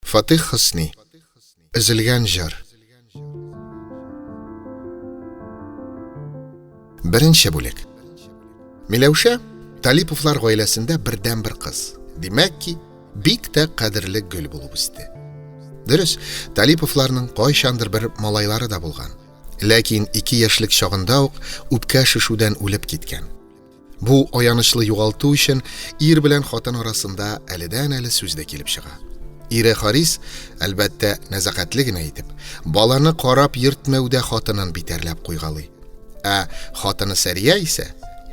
Фатих Хөсни. Өзелгән җыр. Беренче бүлек. Миләүшә Талиповлар гаиләсендә бердән-бер кыз. Димәк ки, бик тә кадерле гөл булып үсте. Дөрес, Талиповларның кайчандыр бер малайлары да булган. Ләкин 2 яшьлек чагында ук үпкә шишүдән үлеп киткән. Бу аянычлы югалту өчен ир белән хатын арасында әледән-әле сүз дә килеп чыга. Ире Харис, әлбәттә, нәзакәтле генә итеп, баланы карап йөртмәүдә хатынын битәрләп куйгалый. Хатыны Сәрия исә,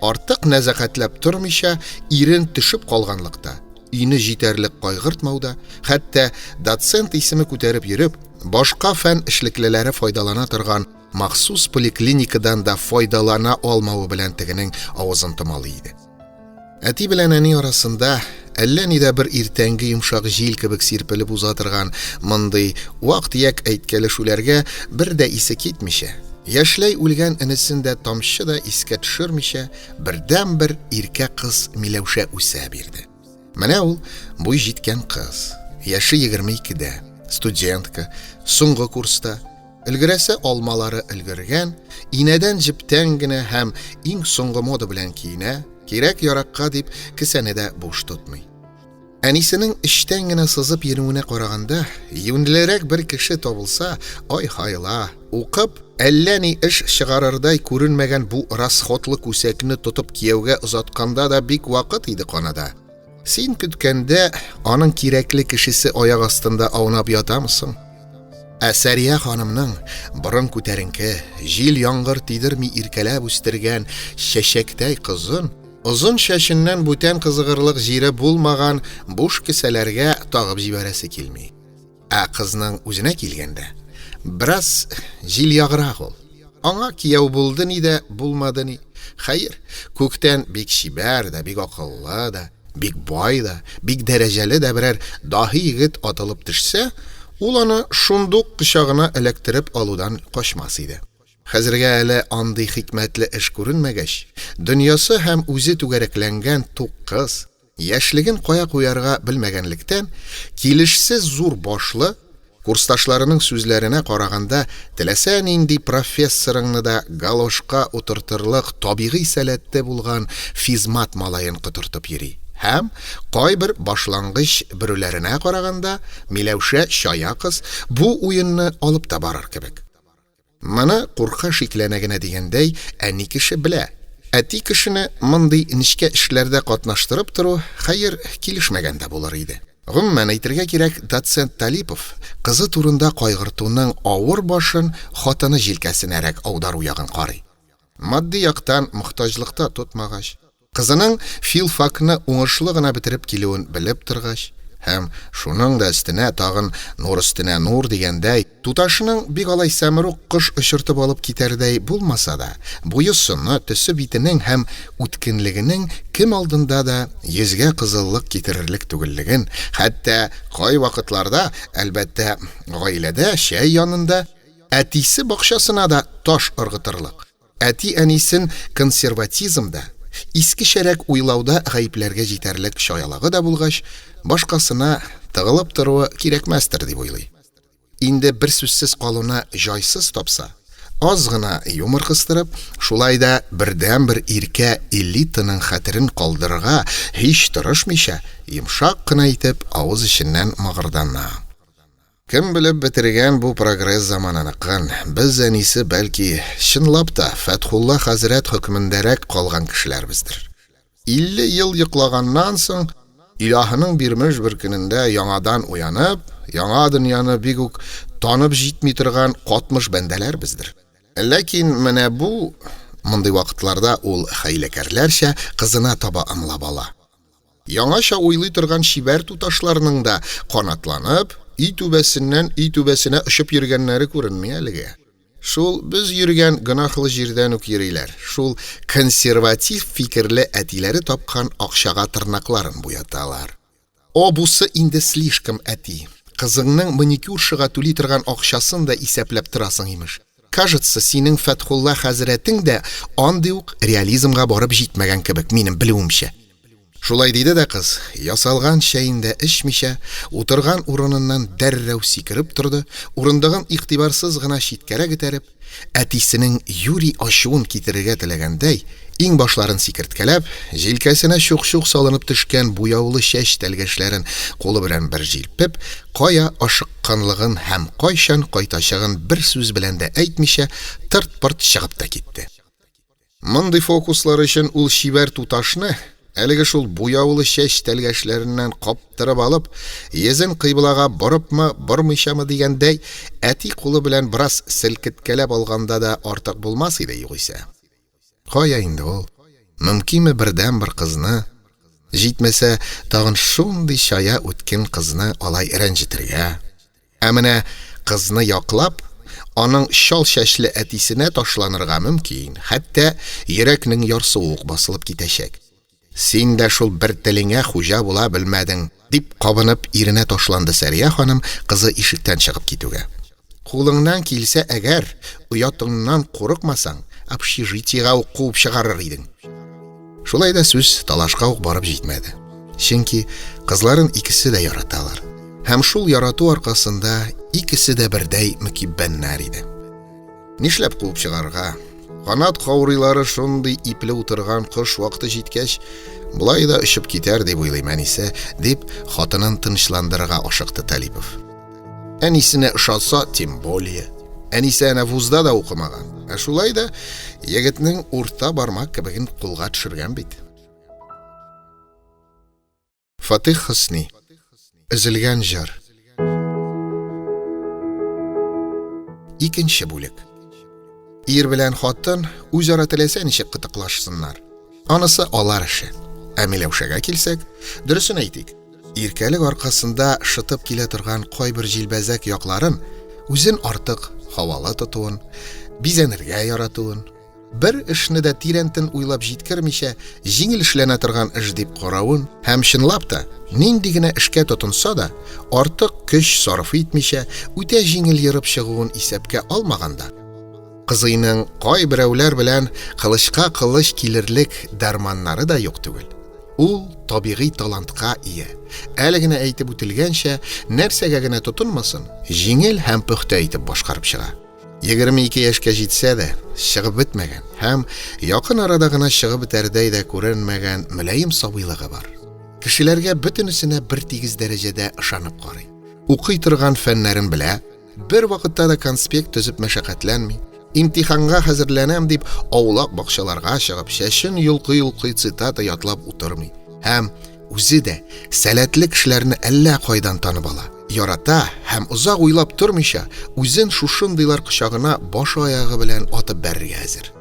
артык нәзакәтләп тормыйча, ирен төшеп калганлыкта, өйне җитәрлек кайгыртмауда, хәтта доцент исеме күтәреп йөреп, башка фән эшлеклеләре файдалана торган махсус поликлиникадан да файдалана алмавы белән тегенең авызын томалый иде. Әти белән әни арасында әллә нидә бер иртәнге йомшак җил кебек сирпелеп уза торган мондый вак-төяк әйткәлешүләргә бер дә исе китмичә, яшьләй үлгән энесен дә тамчы да искә төшермичә, бердән-бер иркә кыз Миләүшә үсә бирде. Менә ул буй җиткән кыз, яше 22дә, студентка, соңгы курста, өлгерәсе алмалары өлгергән, инәдән җептән генә һәм иң соңгы мода белән киенә, кирәк яракка дип кесәне дә буш тотмый. Әнисенең эштән генә сызып йөрүенә караганда, юньлерәк бер кеше табылса, ай хайла, укып, әллә ни эш чыгарырдай күренмәгән бу расходлы күсәкне тотып кияүгә озатканда да бик вакыт иде канада. Син көткәндә, аның кирәкле кешесе аяк астында аунап ятамысың? Сәрия ханымның борын күтәренке, җил яңгыр тидерми иркәләп үстергән чәчәктәй кызын, озын чәченнән бүтән кызыгырлык җире булмаган буш кесәләргә тагып җибәрәсе килми. Кызның үзенә килгәндә, бераз җил яграк ул. Аңа кияү булды ни дә, булмады ни. Хәер, күктән бик чибәр дә, бик акыллы да, бик бай да, бик дәрәҗәле дә берәр даһи егет атылып төшсә, ул аны шундук кочагына эләктереп алудан качмас иде. Хәзергә әле андый хикмәтле эш күренмәгәч, дөньясы һәм үзе түгәрәкләнгән тук кыз, яшьлеген кая куярга белмәгәнлектән, килешсез зур башлы, курсташларының сүзләренә караганда, теләсә нинди профессорыңны да галошка утыртырлык табигый сәләттә булган физмат малаен котыртып йөри. Һәм кайбер башлангыч бөрүләренә караганда, Миләүшә чая кыз бу уенны алып та барыр кебек. Моны курка шикләнә генә дигәндәй, әни кеше белә. Әти кешене мондый нечкә эшләрдә катнаштырып тору хәер килешмәгән дә булыр иде. Гомумән әйтергә кирәк, доцент Талипов кызы турында кайгыртуның авыр башын хатыны җилкәсенәрәк аудару ягын карый. Матди яктан мохтаҗлыкта тотмагач, кызының филфакны уңышлы гына бетереп килүен белеп торгач, һәм шуның да өстенә тагын нур өстенә нур дигәндәй, туташының бик алай сәмрук кош очыртып алып китәрдәй булмаса да, буйысыны, төсе битенең һәм үткенлегенең кем алдында да йөзгә кызыллык китерерлек түгеллеген, хәтта кай вакытларда, әлбәттә, гаиләдә чәй янында әтисе бакчасына да таш ыргытырлык. Әти әнисен консерватизмда, искешәрәк уйлауда гаипләргә җитәрлек чаялагы да булгач, башкасына тыгылып торуы кирәкмәстер дип уйлый. Инде бер сүзсез калуны җайсыз тапса, аз гына юмор кыстырып, шулай да бердән-бер иркә элитаның хәтерен калдырырга һич тырышмыйча, йомшак кына итеп авыз эченнән мыгырдана. Кем белеп бетергән бу прогресс заманыныкын, без әнисе бәлки чынлап та Фәтхулла хәзрәт хөкемендәрәк калган кешеләрбездер. 50 ел йоклаганнан соң, Илаһының бирмеш бер көнендә яңадан уянып, яңа дөньяны бик үк танып җитми торган 60 бәндәләрбездер. Ләкин менә бу мондый вакытларда ул хәйләкәрләрчә кызына таба ымлап ала. Яңаша уйлый торган чибәр туташларның да канатланып, үй түбәсеннән үй түбәсенә очып йөргәннәре күренми әлегә. Шул без йөргән гынахлы җирдән үк йөриләр. Шул консерватив фикерле әтиләре тапкан акчага тырнакларын буяталар. Бусы инде слишком әти. Кызыңның маникюршыга түли торган акчасын да исәпләп торасың имеш. Кажется, синең Фәтхулла хәзрәтең дә андый ук реализмга барып җитмәгән кебек, минем белүемчә. Шулай диде дә кыз, ясалган чәендә эчмичә, утырган урыныннан дәррәү сикереп торды, урындыгын игътибарсыз гына читкәрәк этәреп, әтисенең Юрий ачуын китерергә теләгәндәй, иң башларын сикерткәләп, җилкәсенә чук-чук салынып төшкән буяулы чәч тәлгәшләрен кулы белән бер җилпеп, кая ашыкканлыгын һәм кайчан кайтачагын бер сүз белән дә әйтмичә, тырт-пырт чыгып та китте. Мондый фокуслар өчен ул чибәр туташны әлеге шул буяулы чәч тәлгәшләреннән каптырып алып, йөзен кыйблага борыпмы, бормыйчамы дигәндәй, әти кулы белән бераз селкеткәләп алганда да артык булмас иде югыйсә. Кая инде ул? Мөмкинме бердән бер кызны, җитмәсә, тагын шундый чая үткен кызны алай рәнҗетергә. Ә менә кызны яклап, аның шал чәчле әтисенә ташланырга мөмкин, хәтта йөрәкнең ярсуы ук басылып китәчәк. Син дә шул бер телеңә хуҗа була белмәдең, дип кабынып иренә ташланды Сәрия ханым, кызы ишектән чыгып китүгә. Кулыңнан килсә әгәр, уятыңнан курыкмасаң, общежитиегә ук куып чыгарыр идең. Шулай да сүз талашка ук барып җитмәде. Чөнки кызларын икесе дә яраталар. Һәм шул ярату аркасында икесе дә бердәй мөкиббәннәр иде. Нишләп куып чыгарга? Канат каурыйлары шундый ипле утырган кыш вакыты җиткәч, булай да очып китәр дип уйлыйм әнисе, дип хатынын тынычландырырга ашыкты Талипов. Әнисенә ошатса, тем более. Әнисе әнә вузда да укымаган. Ә шулай да егетнең урта бармак кебеген кулга төшергән бит. Фатих Хосни. Өзелгән җыр. Икенче бүлек. Ир белән хатын үзара теләсә ничек кытыклашсыннар. Анысы алар эше. Ә Миләүшәгә килсәк, дөресен әйтик. Иркәлек аркасында шытып килә торган кайбер җилбәзәк якларын, үзен артык һавалы тотуын, бизәнергә яратуын, бер эшне дә тирәнтен уйлап җиткермичә, җиңел эшләнә торган эш дип каравын, һәм чынлап та, нинди генә эшкә тотынса да, артык көч сарыф итмичә, үтә җиңел йырып чыгуын исәпкә алмаганда, кызыйның кай берәүләр белән кылычка кылыч килерлек дәрманнары да юк түгел. Ул табигый талантка ия. Әле генә әйтеп үтелгәнчә, нәрсәгә генә тотынмасын, җиңел һәм пөхтә итеп башкарып чыга. 22 яшькә җитсә дә, чыгып бетмәгән һәм якын арада гына чыгып бетәрдәй дә күренмәгән мөлаем сабыйлыгы бар. Кешеләргә бөтенесенә бер тигез дәрәҗәдә ышанып карый. Укый торган фәннәрен белә, бер вакытта да конспект төзеп мәшәкатьләнми. Имтиханга хәзерләнәм дип, аулак бакчаларга чыгып, чәчен йолкый-йолкый цитата ятлап утырмый. Һәм үзе дә сәләтле кешеләрне әллә кайдан танып ала. Ярата һәм узак уйлап тормыйча, үзен шушындыйлар кочагына баш аягы белән атып бәрергә әзер.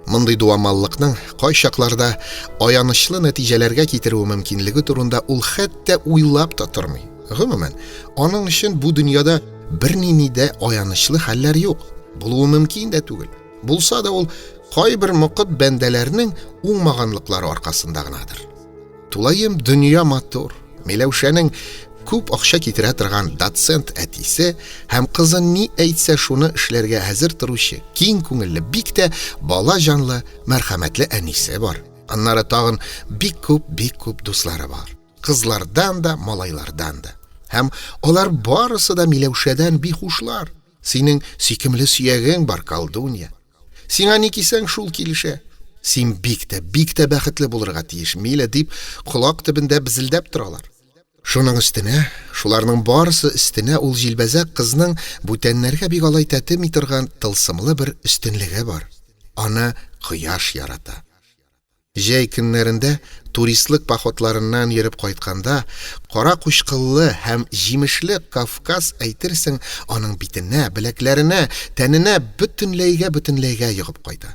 Мондый дуамаллыкның кай чакларда аянычлы нәтиҗәләргә китерүе мөмкинлеге турында ул хәтта уйлап та тормый. Гомумән, аның өчен бу дөньяда бернинди дә аянычлы хәлләр юк. Булуы мөмкин дә түгел. Булса да ул кайбер мөкыт бәндәләрнең уңмаганлыклары аркасында гынадыр. Тулаем дөнья матур. Миләүшәнең күп акча китерә торган доцент әтисе һәм кызын ни әйтсә шуны эшләргә хәзер торучы, киң күңелле, бик тә бала җанлы, мәрхәмәтле әнисе бар. Аннары тагын бик күп дуслары бар. Кызлардан да, малайлардан да. Һәм алар барысы да Миләүшәдән бихушлар. Синең сөйкемле сөягең бар, колдунья. Сиңа ни кисәң шул килешә. Син бик тә бәхетле булырга тиеш, Милә, дип колак төбендә безелдәп торалар. Шуның өстенә, шуларның барысы өстенә ул җилбәзәк кызның бүтәннәргә бик алай тәтеми торган тылсымлы бер өстенлеге бар. Аны кояш ярата. Җәй көннәрендә туристлык походларыннан йөреп кайтканда, кара кучкыллы һәм җимешле Кавказ әйтерсең, аның битенә, беләкләренә, тәненә бөтенләйгә йыгып кайта.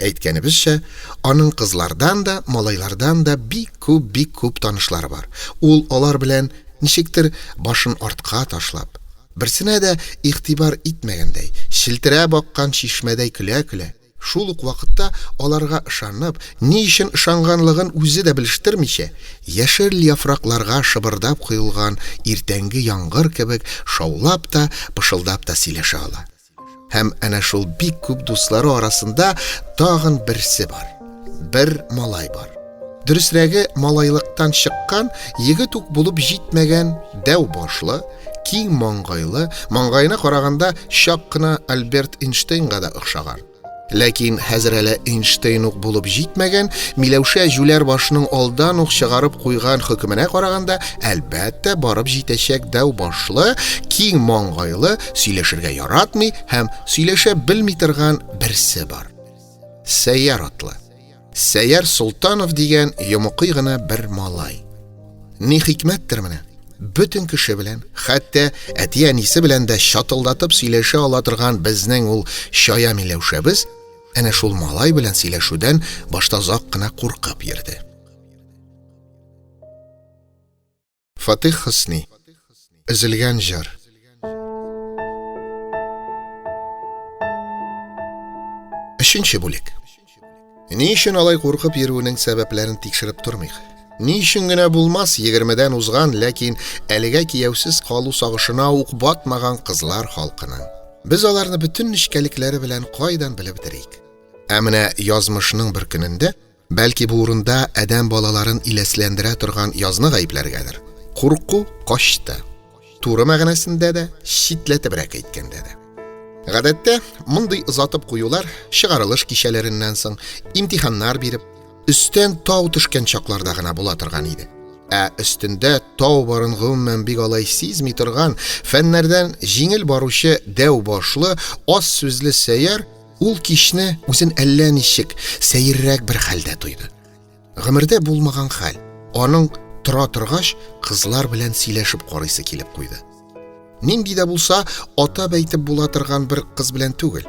Әйткәнебезчә, аның кызлардан да, малайлардан да бик күп танышлары бар. Ул алар белән ничектер башын артка ташлап, берсенә дә игътибар итмәгәндәй, шилтерә баккан чишмәдәй көлә-көлә, шул ук вакытта аларга ышанып, ни өчен ышанганлыгын үзе дә белештермичә, яшел яфракларга шыбырдап куелган иртәнге яңгыр кебек шаулап та, пышылдап та сөйләшә ала. Һәм әнә шул бик күп дуслары арасында тагын берсе бар. Бер малай бар. Дөресрәге, малайлыктан чыккан, егет үк булып җитмәгән дәү башлы, киң маңгайлы, маңгайына караганда чак кына Альберт Эйнштейнга да охшаган. Ләкин хәзер әле Эйнштейн ук булып җитмәгән, Миләүшә Жүләр башының алдан ук чыгарып куйган хөкеменә караганда, әлбәттә барып җитәчәк дәү башлы, киң маңгайлы, сөйләшергә яратмый һәм сөйләшә белми торган берсе бар. Сәйяр атлы. Сәйяр Солтанов дигән йомыкый гына бер малай. Ни хикмәттер менә? Бүтән кеше белән, хәтта әти-әнисе белән дә чатылдатып сөйләшә ала торган безнең ул чая Миләүшәбез әнә шул малай белән сөйләшүдән башта озак кына куркып йөрде. Фатих Хөсни. Өзелгән җыр. Өченче бүлек. Ни өчен алай куркып йөрүнең сәбәпләрен тикшереп тормыйк. Ни өчен генә булмас 20дән узган, ләкин әлегә кияүсез калу сагышына ук батмаган кызлар халкының. Без аларны бүтән нечкәлекләре белән кайдан белеп бетерик? Ә менә язмышның бер көнендә, бәлки бу урында адәм балаларын иләсләндерә торган язны гаипләргәдер. Курку качты. Туры мәгънәсендә дә, читләтебрәк әйткәндә дә. Гадәттә, мондый озатып куюлар чыгарылыш кичәләреннән соң имтиханнар биреп, өстән тау төшкән чакларда гына була торган иде. Ә өстендә тау барын гомумән бик алай сизми торган, фәннәрдән җиңел баручы дәү башлы, аз сүзле Сәйяр ул кичне үзен әллә ничек сәеррәк бер хәлдә тойды. Гомердә булмаган хәл. Аның тора торгач кызлар белән сөйләшеп карыйсы килеп куйды. Нинди дә булса, атап әйтеп була торган бер кыз белән түгел.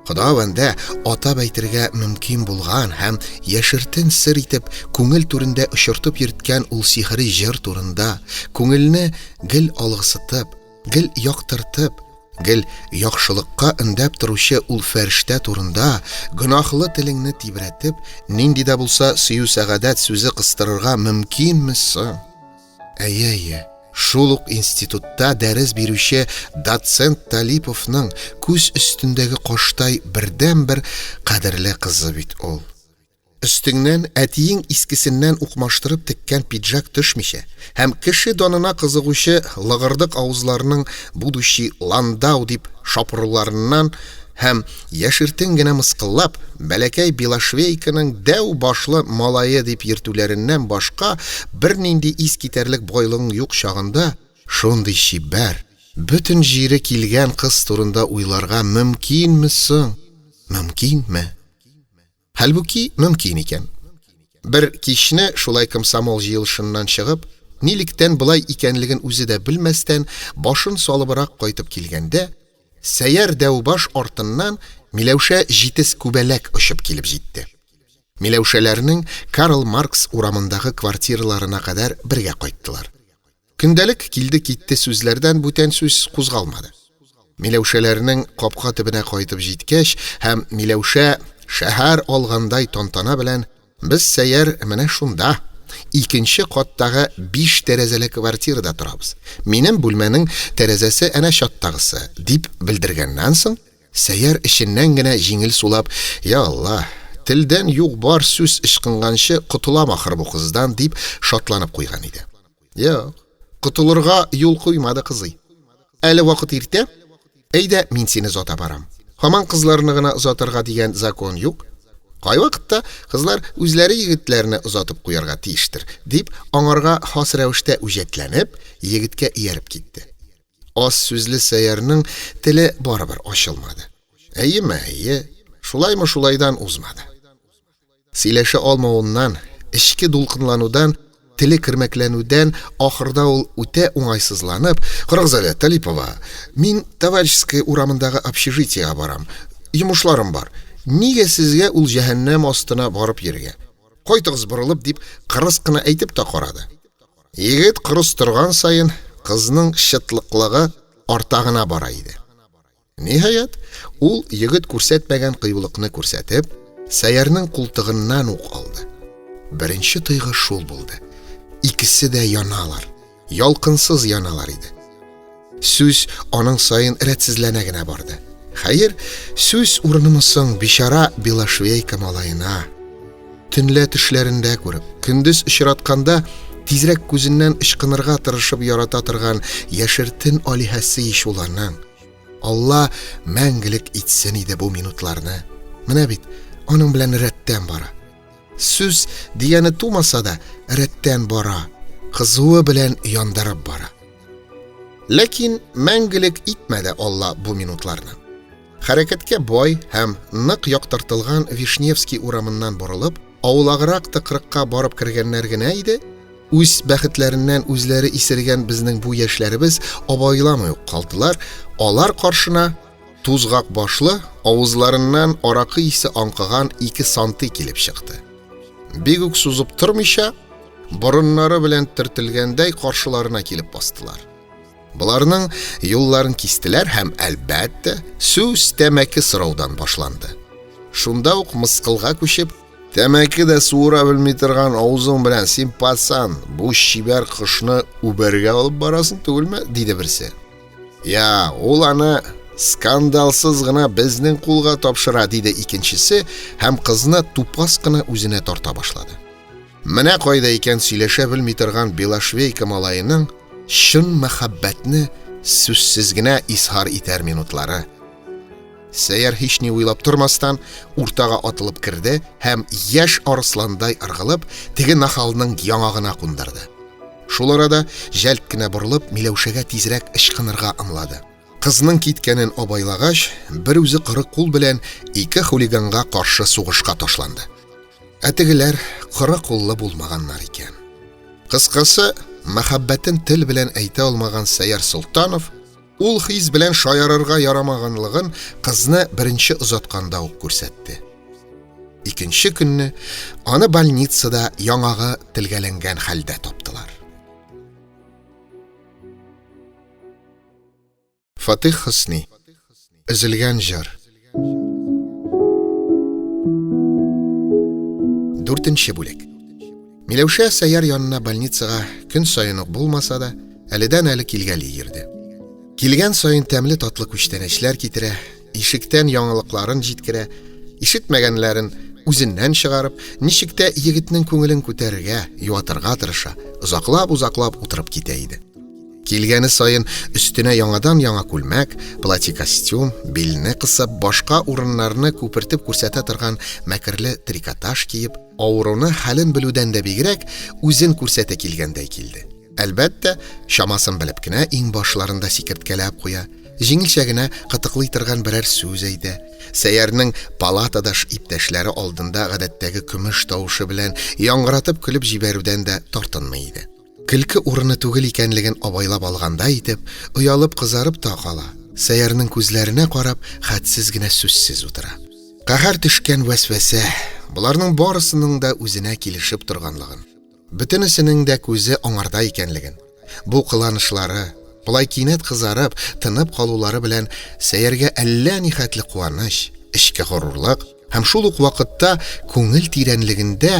Худавәндә атап әйтергә мөмкин булган һәм яшертен сер итеп күңел түрендә очыртып йөрткән ул сихри җыр турында, күңелне гел алгысытып, гел яктыртып, гел яхшылыкка өндәп торучы ул фәрештә турында, гөнаһлы телеңне тибрәтеп, нинди дә булса сөю сәгадәт сүзе кыстырырга мөмкинме соң? Әйе. Шул ук институтта дәрес бирүче доцент Талиповның күз өстендәге каштай бердән-бер кадерле кызы бит ул. Өстеңнән әтиең искесеннән укмаштырып теккән пиджак төшмичә, һәм кеше данына кызыгучы лыгырдык авызларның будущий Ландау дип шапырларыннан һәм яшертен генә мыскыллап, бәләкәй Белошвейканың дәү башлы малае дип йөртүләреннән башка бернинди искитәрлек байлыгың юк чагында, шундый чибәр, бүтән җире килгән кыз турында уйларга мөмкинме соң? Мөмкинме? Хәлбуки мөмкин икән. Бер кичне шулай комсомол җыелышыннан чыгып, нилектән болай икәнлеген үзе дә белмәстән, башын салыбрак кайтып килгәндә, Сәйяр дәүбаш артыннан Миләүшә җитез күбәләк очып килеп җитте. Миләүшәләрнең Карл Маркс урамындагы квартираларына кадәр бергә кайттылар. Көндәлек килде-китте сүзләрдән бүтән сүз кузгалмады. Миләүшәләрнең капка төбенә кайтып җиткәч һәм Миләүшә шәһәр алгандай тантана белән, без Сәйяр менә шунда, икенче каттагы 5 тәрәзәле квартирада торабыз. Минем бүлмәнең тәрәзәсе әнә чаттагысы, дип белдергәннән соң, Сәйяр эченнән генә җиңел сулап, "Я Алла, телдән юк бар сүз ычкынганчы кутулам ахыр бу кыздан", дип шатланып куйган иде. Юк, кутулырга юл куймады кызый. Әле вакыт иртә, әйдә мин сине озата барам. Һаман кызларны гына озатырга дигән закон юк. Кайвакытта кызлар үзләре егетләрне озатып куярга тиештер, дип аңарга хас рәвештә үҗәтләнеп, егеткә ияреп китте. Аз сүзле Сәйярның теле барыбер ачылмады. Әйе, шулаймы шулайдан узмады. Сөйләшә алмавыннан, эчке дулкынланудан, теле кирмәкләнүдән ахырда ул үтә уңайсызланып, "Кыргыз әле, Талипова, мин товарищеская урамындагы общежитиегә барам. Йомышларым бар. Нигә сезгә ул җәһәннәм астына барып йөргә? Кайтыгыз борылып", дип кырыс кына әйтеп та карады. Егет кырыс торган сайын кызның шытлыклыгы артагына бара иде. Ниһаят, ул егет күрсәтмәгән кыюлыкны күрсәтеп, Сәйярның култыгыннан ук алды. Беренче тойгы шул булды. Икесе дә яналар, ялкынсыз яналар иде. Сүз аның сайын рәтсезләнә генә барды. Хәер, сүз урынымы соң бишара Белошвейка малайына. төнлә төшләрендә күреп, көндез очратканда тизрәк күзеннән ычкынырга тырышып ярата торган яшертен алиһәсе ишуларның. Алла мәңгелек итсен иде бу минутларны. Менә бит, аның белән рәттән бара. Сүз дигәне тумаса да, рәттән бара. Кызуы белән яндырып бара. Ләкин мәңгелек итмәде Алла бу минутларны. Хәрәкәткә бай һәм нык яктыртылган Вишневский урамыннан борылып, аулаграк тыкрыкка барып кергәннәр генә иде. Үз бәхетләреннән үзләре исергән безнең бу яшьләребез абайламый ук калдылар. Алар каршына тузгак башлы, авызларыннан аракы исе аңкыган 2 санты килеп чыкты. Бик үк сузып тормыйча, борыннары белән төртелгәндәй каршыларына килеп бастылар. Буларның юлларын кистеләр һәм әлбәттә сүз тәмәке сораудан башланды. Шунда ук мыскылга күчеп, тәмәке дә суыра белми торган авызың белән син пасан, бу шибәр кышны үбәргә алып барасың түгелме? Диде берсе. Я, ул аны скандалсыз гына безнең кулга тапшыра, диде икенчесе һәм кызны тупас кына үзенә тарта башлады. Менә кайда икән сөйләшә белми торган Белошвейка малаеның шын мәхәббәтне сүзсез генә изһар итәр минутлары. Сәяр һич ни уйлап тормастан уртага атылып керде һәм яшь арысландай ыргылып, теге нахалның яңагына кундырды. Шул арада җәлт кенә борылып, Миләүшәгә тизрәк ычкынырга ымлады. Кызның киткәнен абайлагач, бер үзе кырык кул белән 2 хулиганга каршы сугышка ташланды. Тегеләр кырык куллы булмаганнар икән. Кыскасы, мәхәббәтен тел белән әйтә алмаган Сәяр Солтанов ул хис белән шаярырга ярамаганлыгын кызны беренче озатканда ук күрсәтте. Икенче көнне аны больницада яңагы телгәләнгән хәлдә таптылар. Фатих Хөсни. Өзелгән җыр. 4-нче бүлек. Миләүшә Сәяр янына больницага көн сайын ук булмаса да, әледән-әле килгәли йөрде. Килгән сайын тәмле татлы күчтәнәчләр китерә, ишектән яңалыкларын җиткерә, ишетмәгәннәрен үзеннән чыгарып, ничектә егетнең күңелен күтәрергә, юатырга тырыша, озаклап утырып китә иде. Килгәне сайын өстенә яңадан яңа күлмәк, платье костюм, билне кысып, башка урыннарны күпертеп күрсәтә торган мәкерле трикотаж киеп, авыруны хәлен белүдән дә бигрәк үзен күрсәтә килгәндәй килде. Әлбәттә, шамасын белеп кенә иң башларында сикерткәләп куя, җиңелчә генә кытыклый торган берәр сүз әйтә. Сәярның палатадаш иптәшләре алдында гадәттәге көмеш тавышы белән яңгыратып көлеп җибәрүдән дә тартынмый иде. Көлке урыны түгел икәнлеген абайлап алганда итеп, уялып кызарып та кала. Сәярның күзләренә карап, хәтсез генә сүзсез утыра. Каһәр төшкән вәсвәсә, буларның барысының да үзенә килешеп торганлыгын, бөтенесенең дә күзе аңарда икәнлеген, бу кыланышлары, булай кинәт кызарып, тынып калулары белән Сәяргә әллә нихәтле куаныч, эчке горурлык һәм шул ук вакытта күңел тирәнлегендә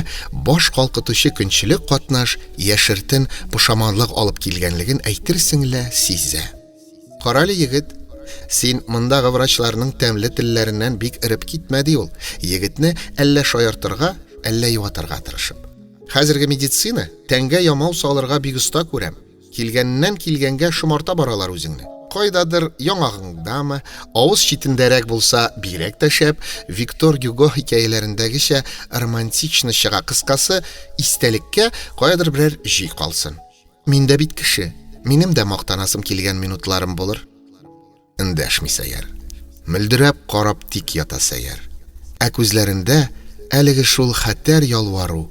баш калкытучы көнчелек катнаш яшертен пошаманлык алып килгәнлеген әйтерсең лә сизә. Каралы егет, син мондагы врачларның тәмле телләреннән бик иреп китмәди ул. Егетне әллә шаяртырга, әллә юатырга тырышып. Хәзерге медицина тәнгә ямау салырга бик оста күрәм. Килгәннән килгәнгә шомарта баралар үзеңне. Кайдадыр яңагыңдамы, авыз читендәрәк булса бигрәк тә шәп, Виктор Гюго хикәяләрендәгечә романтичны чыга. Кыскасы, истәлеккә кайдадыр берәр җый калсын. Миндә бит кеше, минем дә мактанасым килгән минутларым булыр. Эндәшми Сәяр. Мөлдерәп карап тик ята Сәяр. Күзләрендә әлеге шул хәтәр ялвару.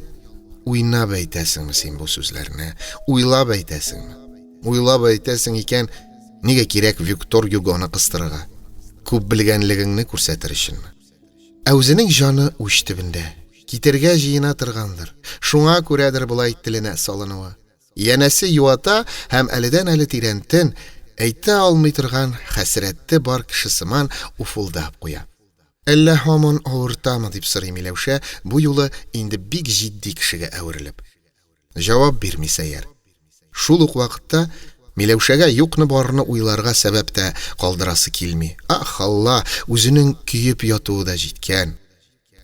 Уйнап әйтәсеңме син бу сүзләрне? Уйлап әйтәсеңме? Уйлап әйтәсең икән, нигә кирәк Виктор Гюгоны кыстырырга? Күп белгәнлегеңне күрсәтер өченме? Үзенең җаны уч төбендә, китергә җыена торгандыр. Шуңа күрәдер булай теленә салынуы. Янәсе юата һәм әледән-әле тирәнтен әйтә алмый торган хәсрәтте бар кеше сыман уфылдап куя. Әллә һаман авыртамы дип сорый Миләүшә, бу юлы инде бик җитди кешегә әверелеп. Җавап бирми Сәяр. Шул ук вакытта Миләүшәгә юкны барны уйларга сәбәп тә калдырасы килми. Ах, Алла, үзенең көеп ятуы да җиткән.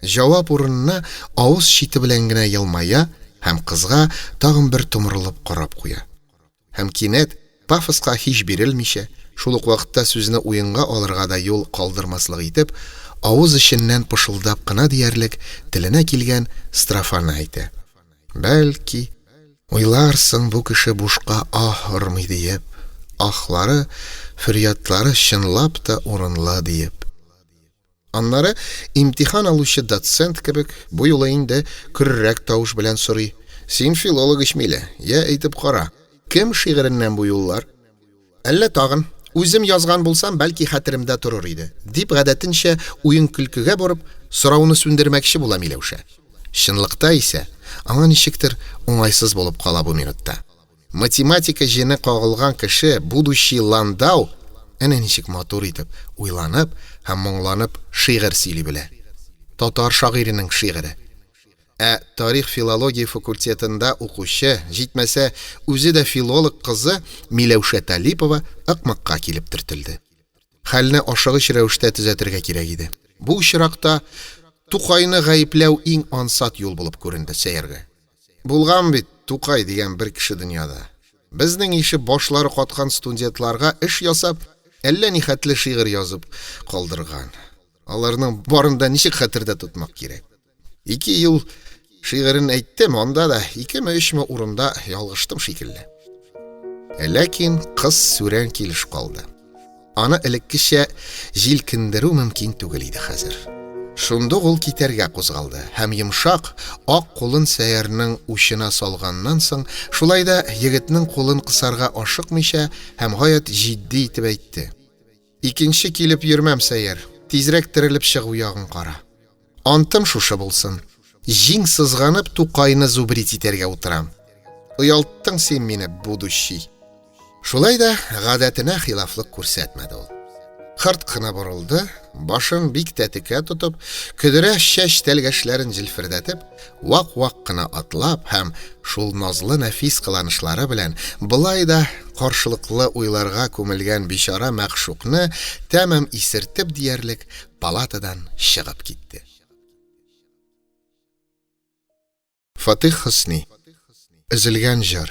Жауап урынына авыз шите белән генә елмая һәм кызга тагын бер томырылып карап куя. Һәм кинәт пафоска һич бирелмичә, шул ук вакытта сүзне уенга алырга да юл калдырмаслык итеп, авыз эченнән пышылдап кына диярлек теленә килгән строфаны әйтә. Бәлки, уйларсың бу кеше бушка ахырмый диеп, ахлары, фөрьядлары чынлап та урынлы диеп. Аннары имтихан алучы доцент кебек бу юлы инде көррәк тавыш белән сорый. Син филолог ичмиле, я әйтеп кара. Кем шигыреннән бу юллар? Әллә тагын үзем язган булсам, бәлки хәтеремдә торыр иде. Дип гадәтенчә уен көлкегә барып, сорауны сүндермәкче була Миләүшә. Чынлыкта исә, аңа ничектер уңайсыз булып кала бу минутта. Математика җене кагылган кеше будущий Ландау әнә ничек матур итеп, уйланып һәм моңланып шигырь сөйли белә. Татар шагыйренең шигыре. Тарих филология факультетында укучы, җитмәсә, үзе дә филолог кызы Миләүшә Талипова ыкмакка килеп төртелде. Хәлне ашыгыч рәвештә төзәтергә кирәк иде. Бу очракта Тукайны гаепләү иң ансат юл булып күренде Сәйәргә. Булган бит Тукай дигән бер кеше дөньяда. Безнең ише башлары каткан студентларга эш ясап, әллә ни хәтле шигырь язып калдырган. Аларның барында ничек хәтердә тотмак кирәк. 2 ел шигырен әйттем, анда да 2-3 урында ялгыштым шикелле. Ләкин кыз сүрән килеш калды. Аны элеккечә җилкендерү мөмкин түгел иде хәзер. Шунда ул китәргә кузгалды һәм йомшак ак кулын Сәйәрнең учына салганнан соң, шулай да егетнең кулын кысарга ашыкмыйча һәм гаять җитди итеп әйтте. Икенче килеп йөрмәм, Сәйәр. Тизрәк терелеп чыгу ягын кара. Антым шушы булсын. Җиң сызганып Тукайны зубрит итәргә утырам. Уялттың син мине, будущий. Шулай да гадәтенә хилафлык күрсәтмәде ул. Кырт кына борылды, башын бик тәтекә тотып, көдерә чәч тәлгәшләрен җилфердәтеп, вак-вак кына атлап һәм шул назлы нәфис кыланышлары белән былай да каршылыклы уйларга күмелгән бичара мәгъшукны тәмам исертеп диярлек палатадан чыгып китте. Фатих Хөсни. Өзелгән җыр.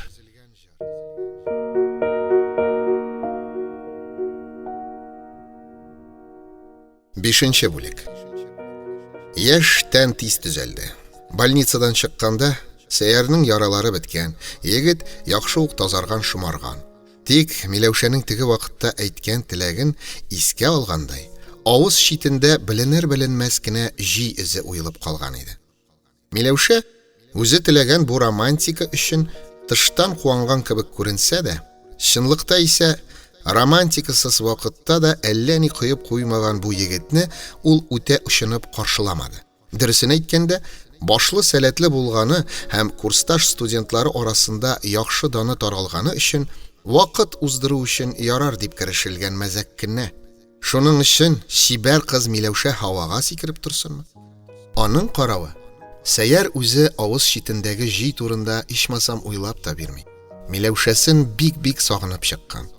5-нче бүлек. Яшь тән тиз төзәлде. Больницадан чыкканда Сәйәрнең яралары беткән, егет яхшы ук тазарган шомарган. Тик Миләүшәнең теге вакытта әйткән теләген искә алгандай, авыз читендә беленер-беленмәс кенә җи эзе уелып калган иде. Миләүшә үзе теләгән бу романтика өчен тыштан куанган кебек күренсә дә, чынлыкта исә романтикасыз вакытта да әллә ни кыйып куймаган бу егетне ул үтә ышанып каршыламады. Дөресен әйткәндә, башлы сәләтле булганы һәм курсташ студентлары арасында яхшы даны таралганы өчен вакыт уздыру өчен ярар дип керешелгән мәзәк кенә. Шуның өчен чибәр кыз Миләүшә һавага сикереп торсынмы? Аның каравы, Сәйәр үзе авыз читендәге җи турында ичмасам уйлап та бирми. Миләүшәсен бик сагынып чыккан.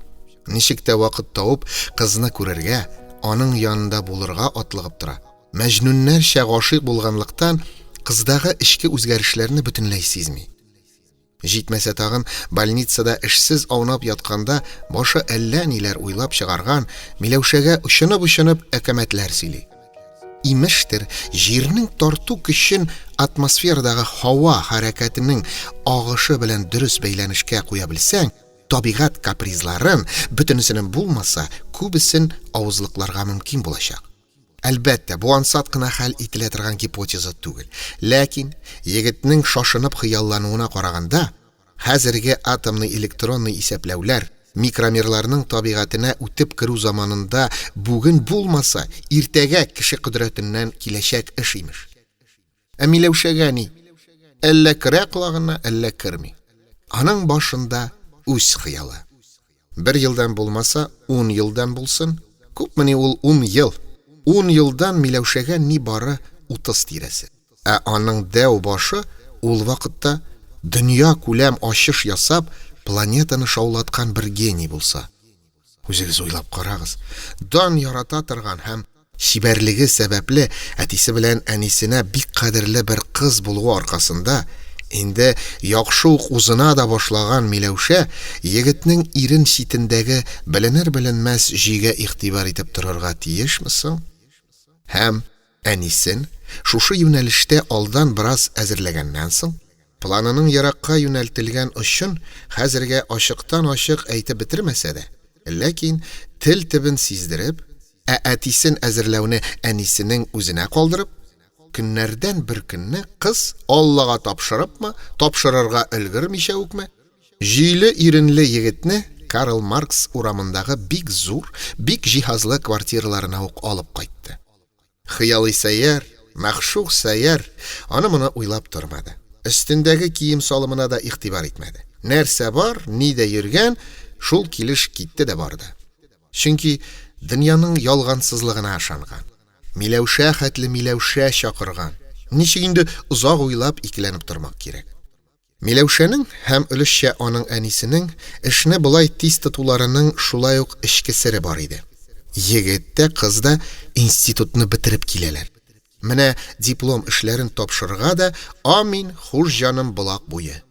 Ничек тә вакыт тауып кызны күрергә, аның янында булырга атлыгып тора. Мәҗнүннәрчә гашыйк булганлыктан кыздагы эчке үзгәрешләрне бөтенләй сизми. Җитмәсә тагын больницада эшсез аунап ятканда башы әллә ниләр уйлап чыгарган, Миләүшәгә ышынып әкәмәтләр сөйли. Имештер, җирнең тарту көчен атмосферадагы һава хәрәкәтенең агышы белән дөрес бәйләнешкә куя белсәң, табигать капризларын бөтенесенең булмаса, күбесен авызлыкларга мөмкин булачак. Әлбәттә, бу ансат кына хәл ителә торган гипотеза түгел. Ләкин егетнең шашынып хыяллануына караганда, хәзерге атомный электронный исәпләүләр микромирларның табигатына үтеп керү заманында бүген булмаса, иртәгә кеше кодрәтеннән киләчәк эш имеш. Миләүшәгә ни? Әллә керә кулагына, әллә керми. Аның башында үз хыялы. 1 елдан булмаса, 10 елдан булсын, күпмени ул 10 ел. 10 елдан Миләүшәгә ни бары 30 тирәсе. Аның дәү башы ул вакытта дөнья күләм ачыш ясап, планетаны шаулаткан бер гений булса. Үзегез уйлап карагыз. Дан ярата торган һәм Шибәрлеге сәбәпле әтисе белән әнисенә бик кадерле бер кыз булуы аркасында инде яхшы ук узына да башлаган Миләүшә егетнең ирен читендәге беленер-беленмәс җөйгә игътибар итеп торырга тиешме соң? Һәм әнисен шушы юнәлештә алдан бераз әзерләгәннән соң, планының еракка юнәлтелгән өчен хәзергә ачыктан-ачык әйтеп бетермәсә дә, ләкин тел төбен сиздереп, әтисен әзерләүне әнисенең үзенә калдырып, көннәрдән бер көнне кыз Аллага тапшырыпмы, тапшырырга өлгермичә үкме, җөйле иренле егетне Карл Маркс урамындагы бик зур, бик җиһазлы квартираларына ук алып кайтты. Хыялый сәйяр, мәхшук сәйяр, аны моны уйлап тормады. Өстендәге кием салымына да игътибар итмәде. Нәрсә бар, нидә йөргән, шул килеш китте дә барды. Чөнки дөньяның ялгансызлыгына ышанган. Миләүшә хәтле Миләүшә чакырган. Ничек инде узак уйлап икеләнеп тормак кирәк. Миләүшәнең һәм өлешчә аның әнисенең эшне булай тиз тотуларының шулай ук эчке сере бар иде. Егет тә, кыз да институтны бетереп киләләр. Менә диплом эшләрен тапшырырга да амин хуш җаным булак буе.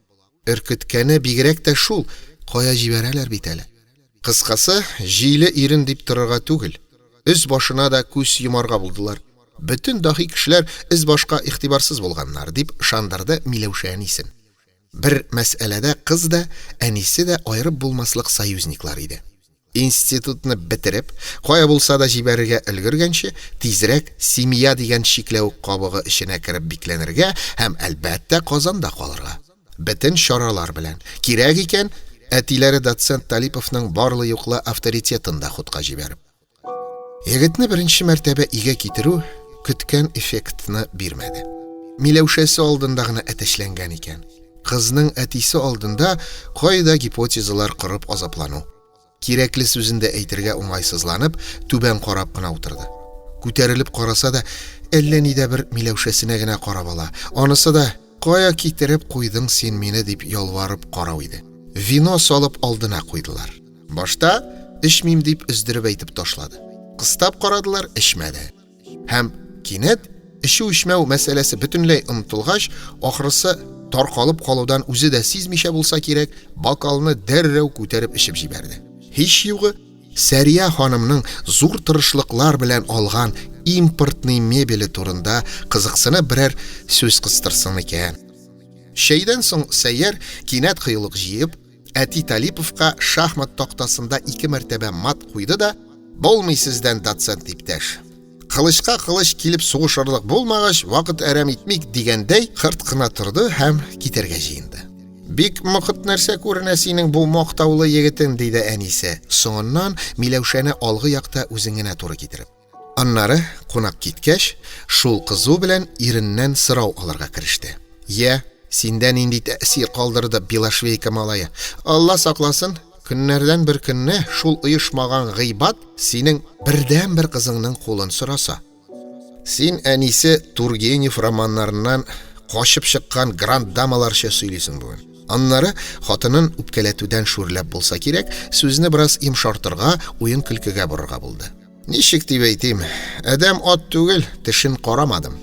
Өркеткәне бигрәк тә шул, кая җибәрәләр бит әле. Кыскасы, җиле ирен дип торырга түгел. Үз башына да күз йомарга булдылар. Бөтен дахи кешеләр үз башка игътибарсыз булганнар дип шандырды Миләүшә әнисен. Бер мәсьәләдә кыз да, әнисе дә аерып булмаслык союзниклар иде. Институтны бетереп, кая булса да җибәрергә өлгергәнче, тизрәк семья дигән чикләү кабыгы эченә кереп бикләнергә һәм әлбәттә Казанда калырга. Бөтен чаралар белән. Кирәк икән, әтиләре доцент Талиповның барлы юклы авторитетын да хутка җибәреп. Егетне беренче мәртәбә игә китерү көткән эффектны бирмәде. Миләүшәсе алдында гына әтәчләнгән икән. Кызның әтисе алдында кайда гипотезалар кырып азаплану. Кирәкле сүзендә әйтергә уңайсызланып, түбән карап кына утырды. Күтәрелеп караса да, әллә нидә бер Миләүшәсенә генә карап ала. Анысы да, кая китереп куйдың син мине дип ялварып карау иде. Вино салып алдына куйдылар. Башта эчмим дип өздереп әйтеп ташлады. Кыстап карадылар, эчмәде. Һәм кинәт эчү-эчмәү мәсьәләсе бөтенләй онытылгач, ахрысы таркалып калудан үзе дә сизмичә булса кирәк, бокалны дәррәү күтәреп эчеп җибәрде. Һич югы, Сәрия ханымның зур тырышлыклар белән алган импортный мебеле турында кызыксыны берәр сүз кыстырсын икән. Шәйдән соң Сәйяр кинәт кыйлык җыеп, әти Талиповка шахмат тактасында 2 мәртәбә мат куйды да, "Булмый сездән доцент иптәш. Кылычка кылыч килеп сугышырлык булмагач, вакыт әрәм итмик" дигәндәй кырт кына торды һәм китәргә җыенды. Бик мөхит нәрсә күренә синең бу мактаулы егетең, диде әнисе. Соңыннан Миләүшәне алгы якта үзеңенә туры китереп. Аннары кунак киткәч, шул кызу белән иреннән сорау алырга кереште. "Я, синдә нинди тәэсир калдырды Белошвейка малае? Алла сакласын, көннәрдән бер көнне шул оешмаган гыйбат синең бердән бер кызыңның кулын сораса. Син әнисе Тургенев романнарыннан качып чыккан гранд дамаларча сөйлисең бүген." Аннары хатынын үпкәләтүдән шүрләп булса кирәк, сүзне бераз имшартырга, уен көлкегә борырга булды. "Ничек дип әйтим, адәм ат түгел, тешен карамадым.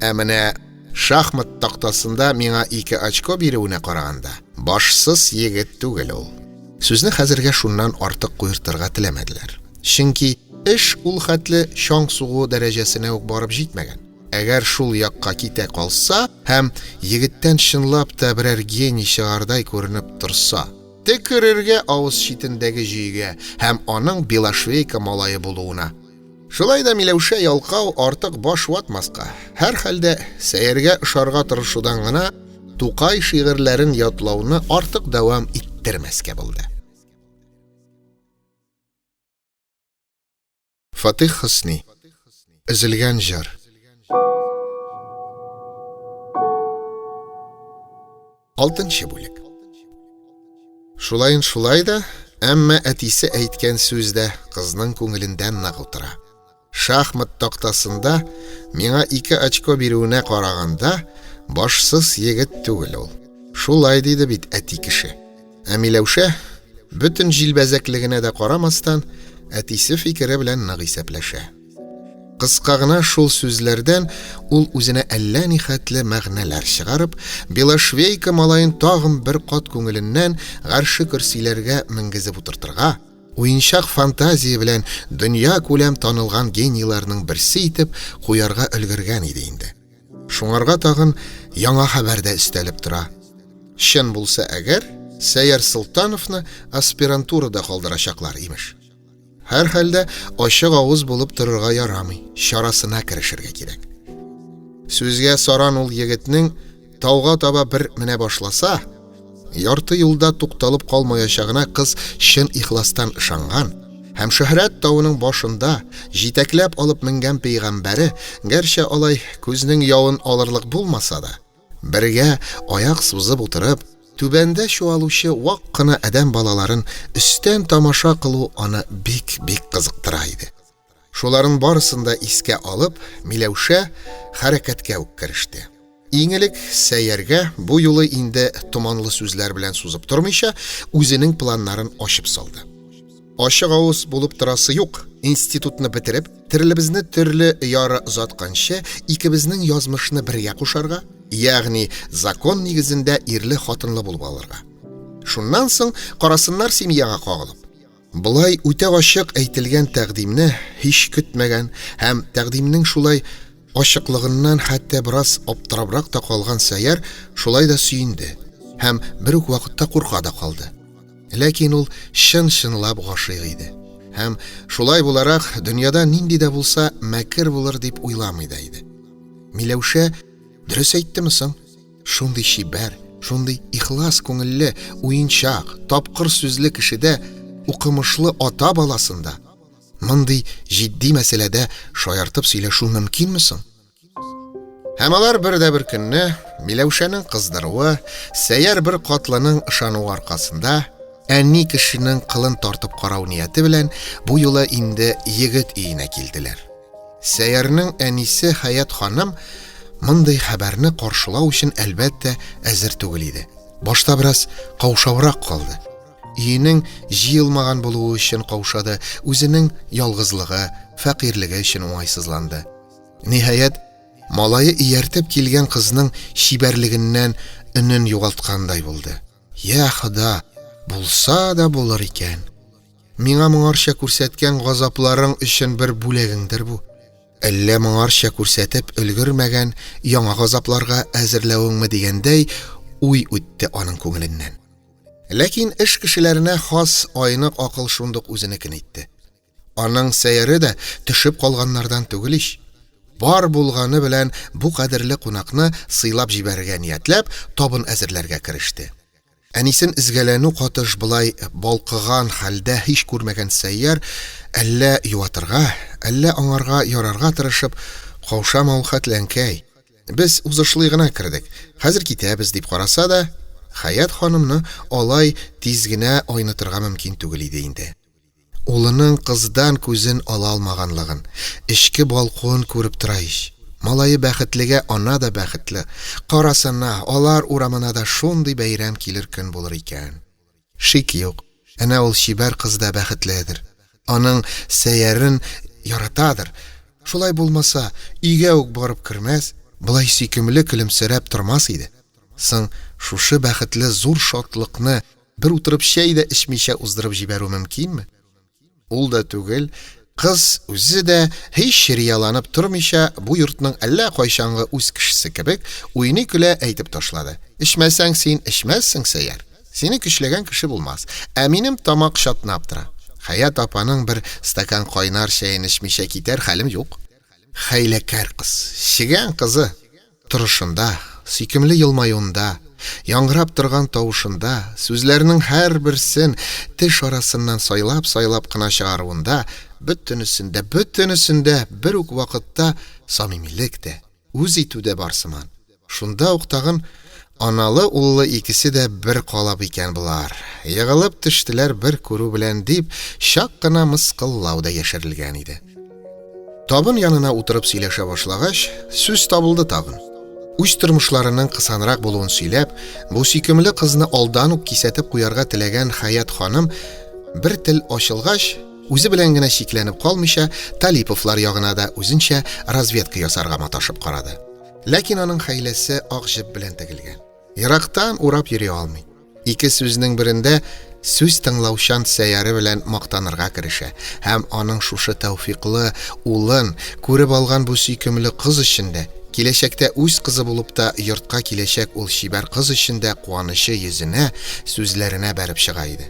Ә менә шахмат тактасында миңа 2 очко бирүенә караганда, башсыз егет түгел ул." Сүзне хәзергә шуннан артык куертырга теләмәделәр. Чөнки эш ул хәтле чаң сугу дәрәҗәсенә үк барып җитмәгән. Әгәр шул якка китә калса һәм егеттән чынлап та берәр гений чыгардай күренеп торса, төкерергә авыз читендәге җөйгә һәм аның Белошвейка малае булуына. Шулай да Миләүшә ялкау артык баш ватмаска, һәр хәлдә сәйергә ышарга тырышудан гына Тукай шигырьләрен ятлауны артык дәвам иттермәскә булды. Фатих Хөсни. Өзелгән җыр. Алтынчы бүлек. Шулай да, әмма әтисе әйткән сүздә кызның күңелендән нык утыра. Шахмат тактасында миңа 2 очко бирүенә караганда, башсыз егет түгел ул. Шулай диде бит әти кеше. Ә Миләүшә бөтен җилбәзәклегенә дә карамастан, әтисе фикере белән нык исәпләшә. Кыска гына шул сүзләрдән ул үзенә әллә нихәтле мәгънәләр чыгарып, Белошвейка малайын тагын бер кат күңеленнән гаршы көрсиләргә менгезеп утыртырга, уенчак фантазия белән дөнья күләм танылган генийларның берсе итеп куярга өлгергән иде инде. Шуңарга тагын яңа хәбәр дә өстәлеп тора. Чын булса әгәр, Сәяр Солтановны аспирантурада калдырачаклар имеш. Һәр хәлдә ачык авыз булып торырга ярамый, чарасына керешергә кирәк. Сүзгә саран ул егетнең тауга таба бер менә башласа, ярты юлда тукталып калмаячагына кыз чын ихластан ышанган. Һәм Шөһрәт тауының башында җитәкләп алып менгән пәйгамбәре, гәрчә алай күзнең явын алырлык булмаса да, бергә аяк сузып утырып, түбәндә чуалучы вак кына адәм балаларын өстән тамаша кылу аны бик кызыктыра иде. Шуларын барысын да искә алып, Миләүшә хәрәкәткә үк кереште. Иң элек Сәяргә бу юлы инде томанлы сүзләр белән сузып тормыйча, үзенең планнарын ачып салды. Ачык авыз булып торасы юк. Институтны бетереп, төрлебезне төрле яры озатканчы, икебезнең язмышны бергә кушарга, ягъни закон нигезендә ирле хатынлы булып алырга. Шуннан соң карасыннар семьяга кагылып. Булай үтә ачык әйтелгән тәкъдимне һич көтмәгән һәм тәкъдимнең шулай ачыклыгыннан хәтта бераз аптырабрак та калган Сәяр шулай да сөенде һәм бер үк вакытта курка да калды. Ләкин ул чын-чынлап гашыйк иде. Һәм шулай буларак дөньяда нинди дә булса мәкер булыр дип уйламый да иде. Миләүшә дөрес әйттеме соң? Шундый чибәр, шундый ихлас күңелле, уенчак, тапкыр сүзле кешедә, укымышлы ата баласында мондый җитди мәсьәләдә шаяртып сөйләшү мөмкинме соң? Һәм алар бер көнне Миләүшәнең кыздыруы, Сәяр бер катлының ышануы аркасында әни кешенең кылын тартып карау нияте белән бу юлы инде егет өенә килделәр. Сәярның әнисе Хаят ханым мондый хәбәрне каршылау өчен әлбәттә әзер түгел иде. Башта бераз каушабрак калды. Өенең җыелмаган булуы өчен каушады, үзенең ялгызлыгы, фәкыйрлеге өчен уңайсызланды. Ниһаять, малае ияртеп килгән кызның чибәрлегеннән үнен югалткандай булды. Я Хода, булса да булыр икән. Миңа моңарча күрсәткән газапларың өчен бер бүләгеңдер бу. Әллә моңарча күрсәтеп өлгермәгән яңа газапларга әзерләвеңме дигәндәй уй үтте аның күңеленнән. Ләкин эш кешеләренә хас айнык акыл шундук үзенекен итте. Аның Сәяре дә төшеп калганнардан түгел ич. Бар булганы белән бу кадерле кунакны сыйлап җибәрергә ниятләп, табын әзерләргә кереште. Әнисен изгәләнү катыш булай балкыган хәлдә һич күрмәгән Сәяр әллә юатырга, әллә аңарга ярарга тырышып, каушамау хәтләнкәй. Без узышлый гына кердек. Хәзер китәбез дип караса да, Хаят ханымны алай тиз генә айнытырга мөмкин түгел иде инде. Улының кыздан күзен ала алмаганлыгын, эчке балкуын күреп тора ич. Малайы бәхетлегә ана да бәхетле. Карасына, алар урамына да шундый бәйрәм килер көн булыр икән. Шик юк. Әнә ул чибәр кыз да бәхетледер. Аның Сәярын яратадыр. Шулай булмаса, өйгә үк барып кермәс, булай сөйкемле көлемсерәп тормас иде. Соң шушы бәхетле зур шатлыкны бер утырып чәй дә эчмичә уздырып җибәрү мөмкинме? Ул да түгел, кыз үзе дә һич рияланып тормыйча бу йортның әллә кайчангы үз кешесе кебек уйный көлә әйтеп ташлады. Эчмәсәң син эчмәссең, Сәяр. Сине көчләгән кеше булмас. Ә минем тамак шатнап тора. Хаят апаның бер стакан кайнар чәен эчмичә китәр хәлем юк. Хәйләкәр кыз, чигән кызы, торышында, сөйкемле елмаюында, яңгырап торган тавышында, сүзләрнең һәр берсен теш арасыннан сайлап кына чыгаруында, бөтенесендә бер үк вакытта самимилек тә, үз итү дә бар сыман. Шунда ук тагын аналы уллы икесе дә бер калап икән булар. Ягылып төштеләр бер күрү белән дип, шак кына мыскыллау да яшерелгән иде. Табын янына утырып сөйләшә башлагач, сүз табылды тагын. Үз тормышларының кысанрак булуын сөйләп, бу сөйкемле кызны алдан ук кисәтеп куярга теләгән Хаят ханым бер тел ачылгач, үзе белән генә шикләнеп калмыйча, Талиповлар ягына да үзенчә разведка ясарга маташып карады. Ләкин аның хәйләсе ак җеп белән тегелгән. Ерактан урап йөри алмый. Ике сүзнең берендә сүз тыңлаучан Сәйяре белән мактанырга керешә һәм аның шушы тәүфиклы улын күреп алган бу сөйкемле кыз өчен дә, киләчәктә үз кызы булып та йортка киләчәк ул чибәр кыз өчен дә куанышы йөзенә, сүзләренә бәреп чыга иде.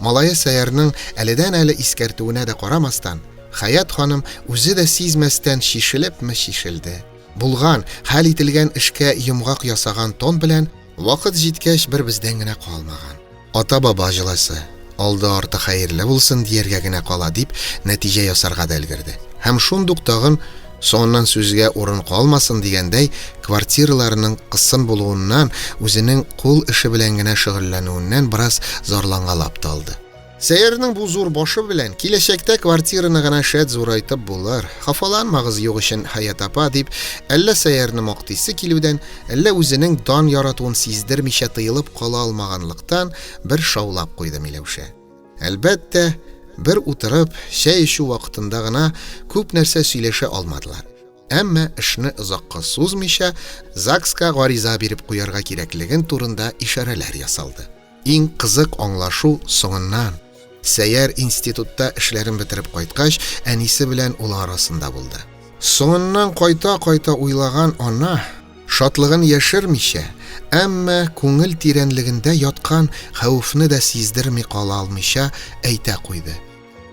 Малае Сәйярның әледән-әле искәртүенә дә карамастан, Хаят ханым үзе дә сизмәстән шишелепме шишелде. Булган, хәл ителгән эшкә йомгак ясаган тон белән вакыт җиткәч бер бездән генә калмаган. Ата-баба җылысы, алды-арты хәерле булсын дияргә генә кала дип, нәтиҗә ясарга да өлгерде. Һәм шундук тагын соңыннан сүзгә урын калмасын дигәндәй, квартираларының кысын булуыннан, үзенең кул эше белән генә шөгыльләнүеннән бераз зарлангалап та алды. Сәйярның бу зур башы белән киләчәктә квартираны гына шәт зурайтып булыр. Хафаланмагыз юк өчен Хаят апа дип, әллә Сәйярны мактыйсы килүдән, әллә үзенең дан яратуын сиздермичә тыелып кала алмаганлыктан бер шаулап куйды Миләүшә. Әлбәттә, бер утырып, чәй эчү вакытында гына күп нәрсә сөйләшә алмадылар. Әмма эшне озакка сузмыйча, ЗАГСка гариза биреп куярга кирәклеген турында ишарәләр ясалды. Иң кызык аңлашу соңыннан Сәйяр институтта эшләрен бетереп кайткач, әнисе белән ул арасында булды. Соңыннан кайта-кайта уйлаган ана шатлыгын яшермичә, әмма күңел тирәнлегендә яткан хәвефне дә сиздерми кала алмыйча әйтә куйды.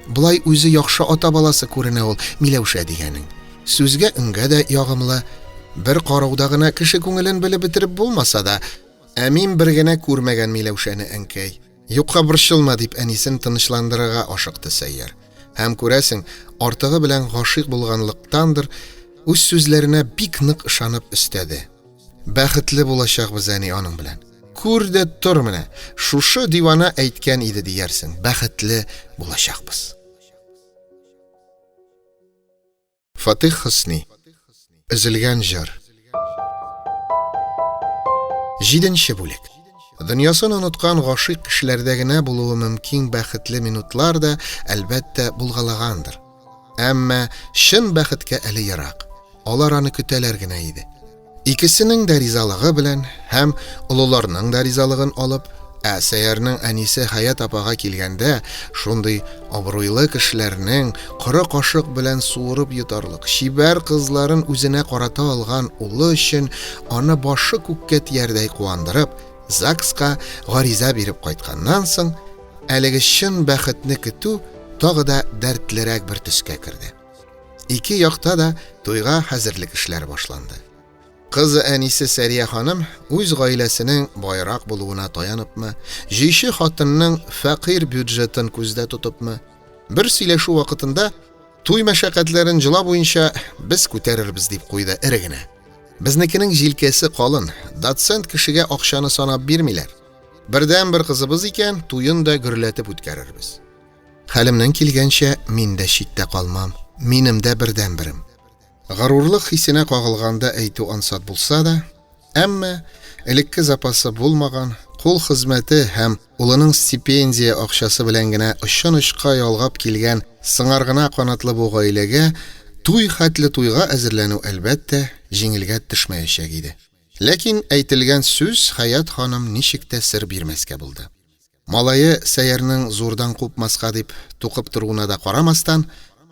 Булай үзе яхшы ата баласы күренә ул Миләүшә дигәнең. Сүзгә үңгә дә ягымлы, бер карауда гына кеше күңелен белеп бетереп булмаса да, мин бер генә күрмәгән Миләүшәне әнкәй. Юкка борчылма дип әнисен тынычландырырга ашыкты Сәйяр. Һәм күрәсең, артыгы белән гашыйк булганлыктандыр, үз сүзләренә бик нык ышанып өстәде. Бәхетле булачакбыз әни аның белән. Күр дә тор менә, шушы дивана әйткән иде диярсең, бәхетле булачакбыз. Фатих Хөсни. Өзелгән җыр. 7-нче бүлек. Дөньясын оныткан гашыйк кешеләрдә генә булуы мөмкин бәхетле минутлар да әлбәттә булгалагандыр. Әмма шын бәхеткә әле ярак. Алар аны көтәләр генә иде. Икесенең дә ризалыгы белән һәм улларының да ризалыгын алып, Сәйярның әнисе Хаят апага килгәндә, шундый абруйлы кешеләрнең коры кашык белән суырып йотарлык чибәр кызларын үзенә карата алган улы өчен аны башы күккә тиярдәй куандырып, ЗАГСка гариза биреп кайтканнан соң, әлеге шын бәхетне көтү тагы да дәртлерәк бер төскә керде. Ике якта да туйга хәзерлек эшләре башланды. Кызы әнисе Сәрия ханым үз гаиләсенең байрак булуына таяныпмы, җыйчы хатынның фәкыйрь бюджетын күздә тотыпмы, бер сөйләшү вакытында туй мәшәкатьләрен җыла буенча без күтәрербез дип куйды ирегенә. Безнекенең җилкәсе калын, доцент кешегә акчаны санап бирмиләр. Бердән бер кызыбыз икән, туйын да гөрләтеп үткәрербез. Хәлемнән килгәнчә мин дә читтә калмам, минем дә бердән берем. Гарурлык хисенә кагылганда әйтү ансат булса да, әмма элекке запасы булмаган, кул хезмәте һәм улының стипендия акчасы белән генә очын-очка ялгап килгән сыңар гына канатлы бу гаиләгә туй хәтле туйга әзерләнү әлбәттә җиңелгә төшмәячәк иде. Ләкин әйтелгән сүз Хаят ханым ничек тә сер бирмәскә булды. Малае Сәйярның зурдан купмаска дип тукып торуына да карамастан,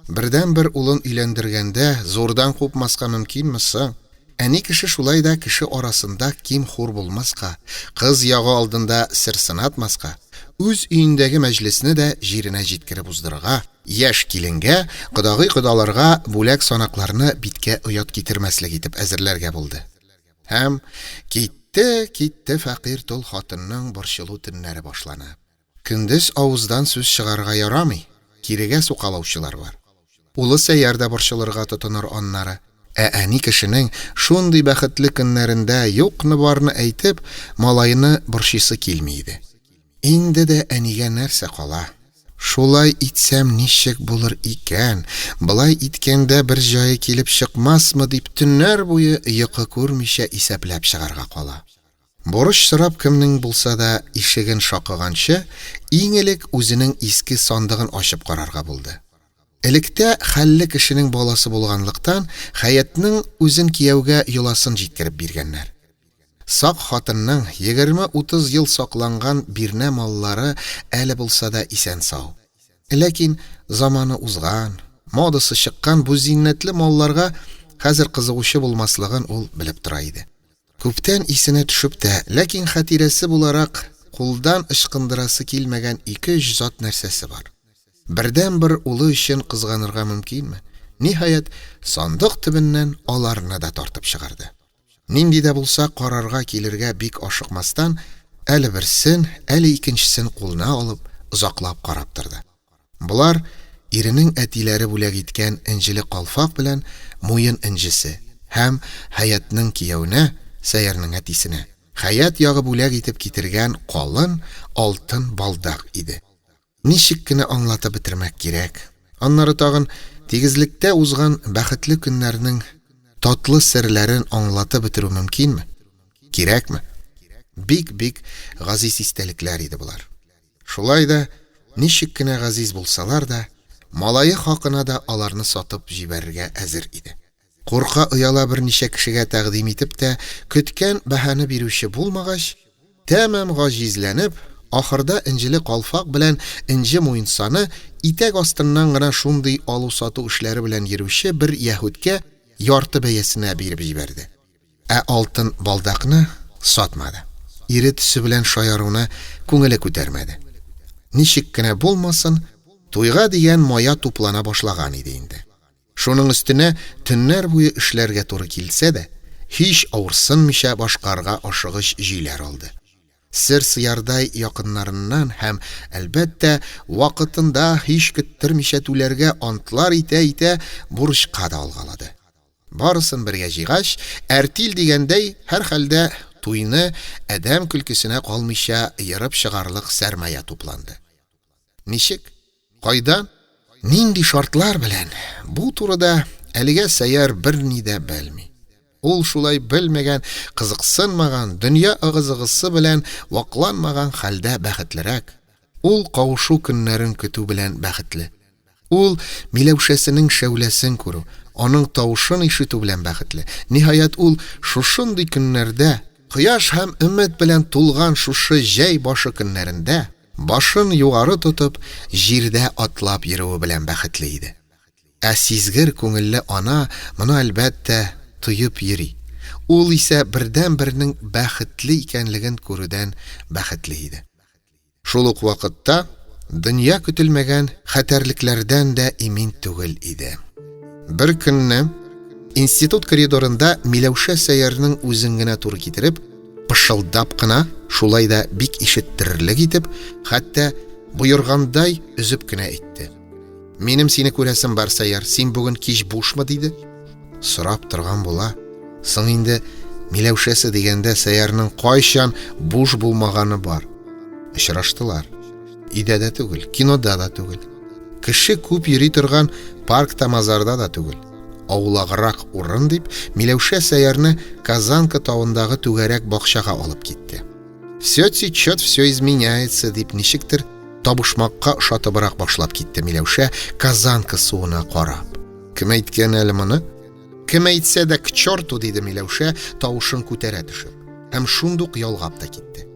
бердән бер улын өйләндергәндә зурдан купмаска мөмкинме соң? Әни кеше шулай да кеше арасында ким хур булмаска, кыз ягы алдында сер сынатмаска, үз өендәге мәҗлесне дә җиренә җиткереп уздырырга, яшь киленгә, кодагый-кодаларга бүләк санакларны биткә оят китермәслек итеп әзерләргә булды. Һәм китте фәкыйрь тол хатынның борчылу төннәре башлана. Көндез авыздан сүз чыгарга ярамый, кирегә сукалаучылар бар. Улы Сәйярда борчылырга тотыныр аннары. Әни кешенең шундый бәхетле көннәрендә юкны-барны әйтеп, малайны борчысы килми иде. Инде дә әнигә нәрсә кала? Шулай итсәм ничек булыр икән? Былай иткәндә бер җае килеп чыкмасмы дип төннәр буе йокы күрмичә исәпләп чыгарга кала. Борыш сорап кемнең булса да ишеген шакыганчы, иң элек үзенең иске сандыгын ачып карарга булды. Электә хәлле кешенең баласы булганлыктан, Хаятның үзен кияүгә йоласын җиткереп биргәннәр. Сак хатынның 20-30 ел сакланган бирнә маллары әле булса да исән сау. Ләкин заманы узган, модасы чыккан бу зиннәтле малларга хәзер кызыгучы булмаслыгын ул белеп тора иде. Күптән исенә төшеп тә, ләкин хатирәсе буларак кулдан ышкындырасы килмәгән 2-3 зат нәрсәсе бар. Бердән-бер улы өчен кызганырга мөмкинме? Ниһаять, сандык төбеннән аларны да тартып чыгарды. Нинди дә булса карарга килергә бик ашыкмастан, әле берсен, әле икенчесен кулына алып, озаклап карап торды. Булар иренең әтиләре бүләк иткән инҗеле калфак белән муен инҗесе һәм Хаятның кияүнә, Сәйәрнең әтисенә, Хаят ягы бүләк итеп китергән калын алтын балдак иде. Ничек кенә аңлатып бетермәк кирәк? Аннары тагын тигезлектә узган бәхетле көннәрнең татлы серләрен аңлатып бетерү мөмкинме? Кирәкме? Бик газиз истәлекләр иде булар. Шулай да, ничек кенә газиз булсалар да, малае хакына да аларны сатып җибәрергә әзер иде. Курка ыяла берничә кешегә тәкъдим итеп тә, көткән бәһане бирүче булмагач, тәмам гаҗизләнеп, ахырда инҗеле калфак белән инҗе муенсаны итәк астыннан гына шундый алу-сату эшләре белән йөрүче бер яһүдкә ярты бәясенә биреп җибәрде. Ә алтын балдакны сатмады. Ире төсе белән шаяруны күңеле күтәрмәде. Ничек кенә булмасын, туйга дигән мая туплана башлаган иде инде. Шуның өстенә төннәр буе эшләргә туры килсә дә, һич авырсынмыйча башкарга ашыгыч җиләр алды. Сер сыярдай якыннарыннан һәм әлбәттә вакытында һич көттермичә түләргә антлар итә бурычка да алгалады. Барысын бергә җыйгач, әртил дигәндәй, һәр хәлдә туйны адәм көлкесенә калмыйча йырып чыгарлык сәрмая тупланды. Ничек? Кайдан? Нинди шартлар белән? Бу турыда әлегә Сәйәр берни дә белми. Ул шулай белмәгән, кызыксынмаган, дөнья ыгы-зыгысы белән вакланмаган хәлдә бәхетлерәк. Ул кавышу көннәрен көтү белән бәхетле. Ул Миләүшәсенең шәүләсен күрү, аның тавышын ишетү белән бәхетле. Ниһаять ул шушындый көннәрдә, кояш һәм өмет белән тулган шушы җәй башы көннәрендә, башын югары тотып, җирдә атлап йөрүе белән бәхетле иде. Ә сизгер күңелле ана моны әлбәттә тоеп йөри. Ул исә бердән-бернең бәхетле икәнлеген күрүдән бәхетле иде. Шул ук вакытта дөнья көтелмәгән хәтәрлекләрдән дә имин түгел иде. Бер көнне институт коридорында Миләүшә Сәйәрнең үзен генә туры китереп, пышылдап кына, шулай да бик ишеттерерлек итеп, хәтта буйыргандай үзеп кенә әйтте. Минем сине күрәсем бар, Сәйәр, син бүген кич бушмы диде? Сорап торган була. Соң инде Миләүшәсе дигәндә Сәйәрнең кайчан буш булмаганы бар. Очраштылар. Өйдә дә түгел, кинода да түгел. Кеше күп йөри торган паркта, мазарда да түгел. Аулаграк урын дип, Миләүшә Сәйәрне Казанка тавындагы түгәрәк бакчага алып китте. Все течет, все изменяется дип ничектер табышмакка ошатыбрак башлап китте Миләүшә Казанка суына карап. Кем әйткән әле моны? Кем әйтсә дә к черту, диде Миләүшә тавышын күтәрә төшеп. Һәм шундук ялгап та китте.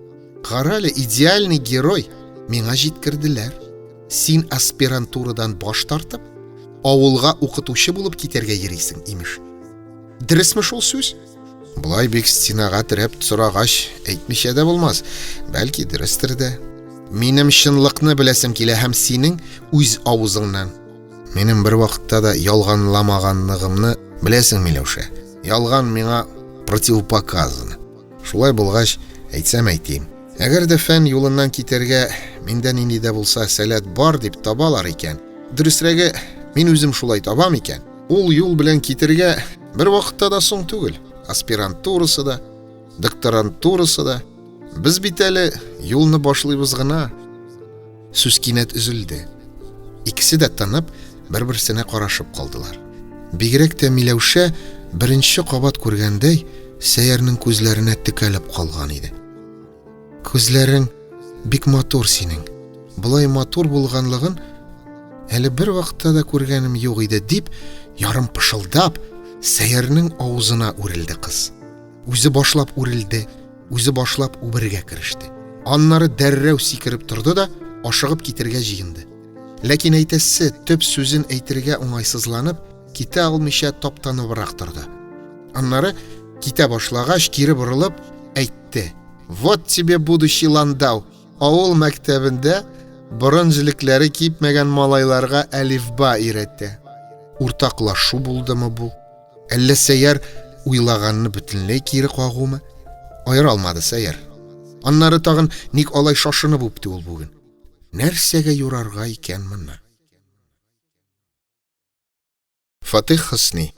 Карале, идеальный герой миңа җиткерделәр. Син аспирантурадан баш тартып, авылга укытучы булып китәргә йөрисең, имеш. Дөресме шул сүз? Булай бик стенага терәп сорагач, әйтмичә дә булмас. Бәлки дөрестер дә. Минем чынлыкны беләсем килә һәм синең үз авызыңнан. Минем бер вакытта да ялганламаганлыгымны беләсең, Миләүшә. Ялган миңа противопоказано. Шулай булгач, әйтсәм әйтим. Әгәр дә фән юлыннан китәргә миндә нинди дә булса сәләт бар дип табалар икән, дөресрәге мин үзем шулай табам икән, ул юл белән китергә бер вакытта да соң түгел. Аспирантурасы да, докторантурасы да. Без бит әле юлны башлыйбыз гына. Сүз кинәт өзелде. Икесе дә тынып, бер-берсенә карашып калдылар. Бигрәк тә Миләүшә беренче кабат күргәндәй Сәйәрнең күзләренә текәлеп калган иде. Күзләрең бик матур синең. Булай матур булганлыгын әле бер вакытта да күргәнем юк иде дип, ярым пышылдап, Сәйернең авызына үрелде кыз. Үзе башлап үрелде, үзе башлап үбергә кереште. Аннары дәррәү сикереп торды да, ашыгып китергә җыенды. Ләкин әйтәсе төп сүзен әйтергә уңайсызланып, китә алмыйча таптаныбрак торды. Аннары китә башлагач, кире борылып әйтте: "Вот тебе будущий ландау. Авыл мәктәбендә борынҗилекләре кипмәгән малайларга әлифба өйрәтә." Уртаклашу булдымы бу? Әллә Сәйер уйлаганны бөтенләй кире кагумы? Аера алмады Сәйер. Аннары тагын ник алай шашынып үпте ул бүген? Нәрсәгә юрарга икән моны? Фатих Хөсни.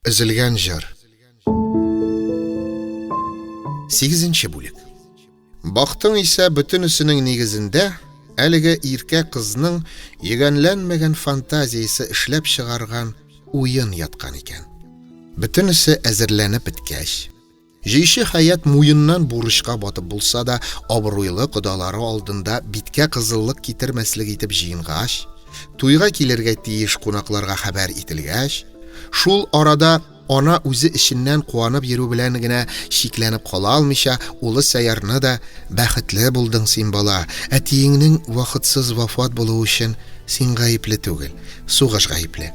Өзелгән җыр. 8нче бүлек. Бактың исә бөтенесенең нигезендә әлеге иркә кызның йөгәнләнмәгән фантазиясе эшләп чыгарган уен яткан икән. Бөтенесе әзерләнеп беткәч, җыйшы хаят муеннан бурычка батып булса да, абруйлы кодалары алдында биткә кызыллык китермәслек итеп җыенгач, туйга килергә тиеш кунакларга хәбәр ителгәч, шул арада ана үзе эшеннән куанып йөрү белән генә шикләнеп кала алмыйча, улы Сәйерне да: "Бәхетле булдың син, бала. Әтиеңнең вакытсыз вафат булуы өчен син гаепле түгел, сугыш гаепле.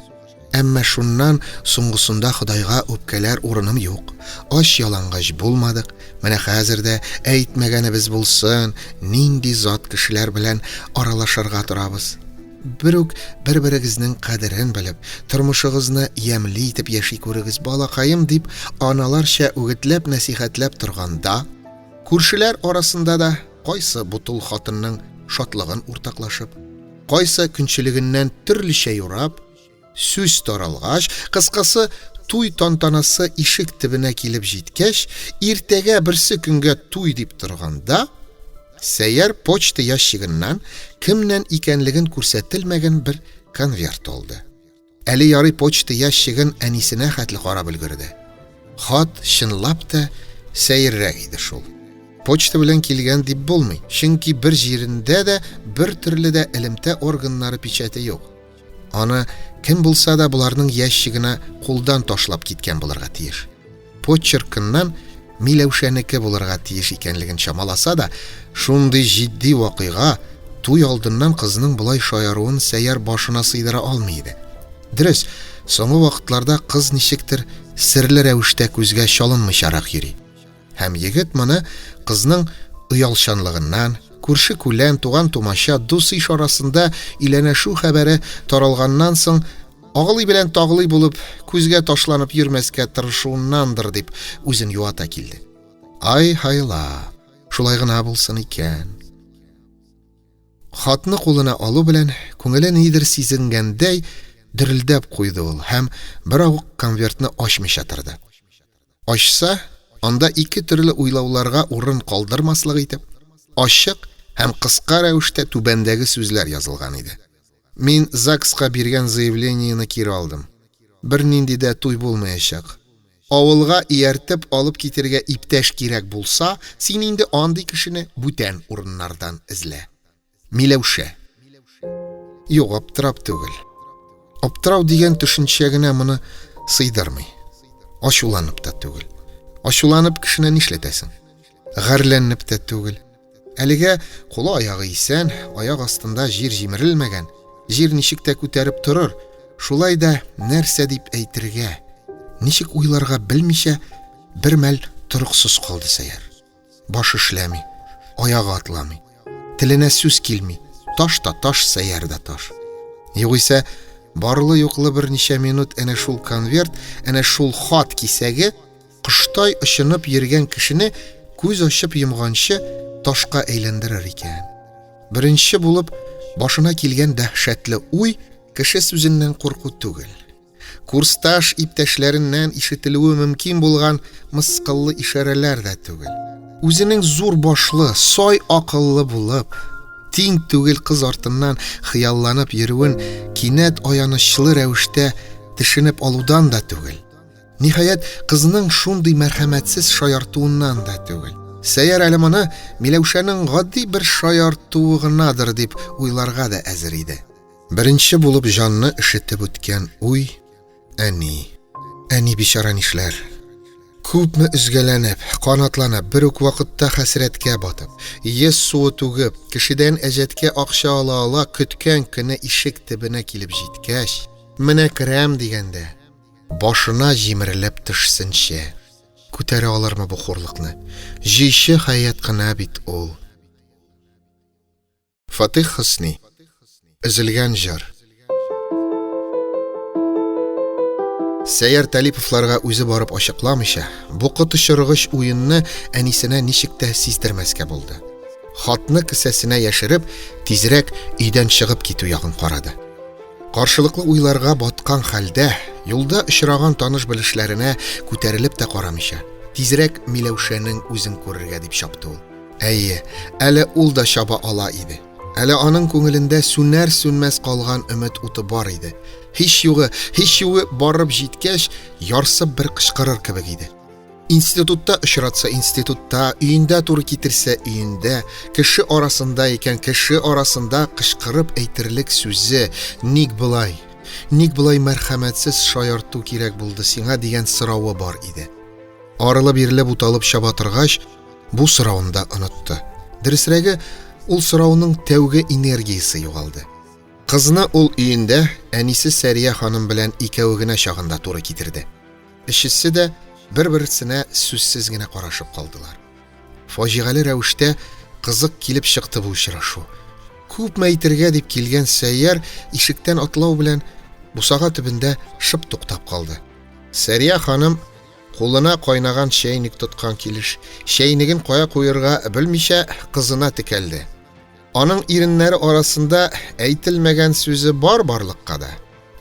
Әмма шуннан соңгысында Худайга үпкәләр урыным юк. Аш ялангач булмадык. Менә хәзер дә әйтмәгәнебез булсын, нинди зат кешеләр белән аралашырга торабыз. Берүк бер-берегезнең кадерен белеп, тормышыгызны ямьли итеп яши күрегез, балакаем" дип аналарча үгетләп насихатләп торганда, күршеләр арасында да кайсы бутул хатынның шатлыгын уртаклашып, кайсы көнчелегеннән төрлечә юрап, сүз таралгач, кыскасы туй тантанасы ишек төбенә килеп җиткәч, иртәгә берсе көнгә туй дип торганда, Сәйер почта ящигыннан кемнән икәнлеген күрсәтелмәгән бер конверт алды. Әле ярый почта ящигын әнисенә хәтле карап өлгерде. Хат чынлап та Сәйеррәк иде шул. Почта белән килгән дип булмый, чөнки бер җирендә дә бер төрле дә элемтә органнары печате юк. Аны кем булса да буларның ящигына кулдан ташлап киткән булырга тиеш. Почеркыннан Миләүшәнеке булырга тиеш икәнлеген чамаласа да, шундый җитди вакыйга туй алдыннан кызның булай шаяруын Сәйер башына сыйдыра алмый иде. Дөрес, соңгы вакытларда кыз ничектер серле рәвештә күзгә чалынмыйчарак йөри. Һәм егет моны кызның уялчанлыгыннан, күрше-күлән, туган-тумача, дус-иш арасында иләнәшү хәбәре таралганнан соң, агылый белән тагылый булып, күзгә ташланып йөрмәскә тырышуыннандыр дип үзен юата килде. Ай хайла, шулай гына булсын икән. Хатны кулына алу белән күңеле нидер сизенгәндәй дерелдәп куйды ул һәм бер авык конвертны ачмыйча торды. Ачса, анда ике төрле уйлауларга урын калдырмаслык итеп, ачык һәм кыска рәвештә түбәндәге сүзләр язылган иде. Мин ЗАГСка биргән заявлениене кире алдым. Бер нинди дә туй булмаячак. Авылга ияртеп алып китергә иптәш кирәк булса, син инде андый кешене бүтән урыннардан эзлә. Миләүшә. Юк, аптырап түгел. Аптырау дигән төшенчә генә моны сыйдырмый. Ачуланып та түгел. Ачуланып кешене нишләтәсең? Гарләнеп тә түгел. Әлегә кулы аягы исән, аяк астында җир җимерелмәгән. Җир ничек тә күтәреп торыр. Шулай да нәрсә дип әйтергә, ничек уйларга белмичә, бер мәл торыксыз калды Сәйер. Баш эшләми, аягы атламый, теленә сүз килми. Таш та таш, Сәйер дә таш. Югыйсә, барлы-юклы берничә минут әнә шул конверт, әнә шул хат кисәге кыштай ышынып йөргән кешене күз ачып йомганчы ташка әйләндерер икән. Беренче булып башына килгән дәһшәтле уй кеше сүзеннән курку түгел. Курсташ иптәшләреннән ишетелүе мөмкин булган мыскыллы ишарәләр дә түгел. Үзенең зур башлы, сай акыллы булып, тиң түгел кыз артыннан хыялланып йөрүен кинәт аянычлы рәвештә төшенеп алудан да түгел. Ниһаять, кызның шундый мәрхәмәтсез шаяртуыннан да түгел. Сәйяр әле моны Миләүшәнең гади бер шаяртуы гынадыр дип уйларга да әзер иде. Беренче булып җанны ишетеп үткән уй әни. Әни бичара нишләр? Күпме үзгәләнеп, канатланып, бер үк вакытта хәсрәткә батып, ес суы түгеп, кешедән әҗәткә акча ала көткән көне ишек төбенә килеп җиткәч, менә керәм дигәндә, башына җимерелеп төшсенче. Күтәрә алырмы бу хурлыкны? Җыйчы хаят кына бит ул. Фатих Хөсни. Өзелгән җыр. Сәйяр Талиповларга үзе барып ачыкламыйча, бу котышыргыч уенны әнисенә ничек тә сиздермәскә булды. Хатны кесәсенә яшереп, тизрәк өйдән чыгып китү ягын карады. Каршылыклы уйларга баткан хәлдә, юлда очраган таныш-белешләренә күтәрелеп тә карамыйча, тизрәк Миләүшәнең үзен күрергә дип чапты ул. Әйе, әле ул да чаба ала иде. Әле аның күңелендә сүнәр-сүнмәс калган өмет уты бар иде. Һич югы барып җиткәч, ярсып бер кычкырыр кебек иде. Институтта очратса институтта, өендә туры китерсә өендә, кеше арасында икән кеше арасында кычкырып әйтерлек сүзе, ник булай мәрхәмәтсез шаярту кирәк булды сиңа дигән соравы бар иде. Арылы-бирле буталып чаба торгач, бу соравын да онытты. Дөресрәге, ул сорауның тәүге энергиясе югалды. Кызны ул өендә әнисе Сәрия ханым белән икәү генә чагында туры китерде. Ишесе дә бер-берсенә сүзсез генә карашып калдылар. Фаҗигале рәвештә кызык килеп чыкты бу очрашу. Күпме әйтергә дип килгән Сәйяр ишектән атлау белән бусага төбендә шып туктап калды. Сәрия ханым кулына кайнаган чәйник тоткан килеш, чәйнеген кая куярга белмичә кызына текәлде. Аның иреннәре арасында әйтелмәгән сүзе барлыкка да,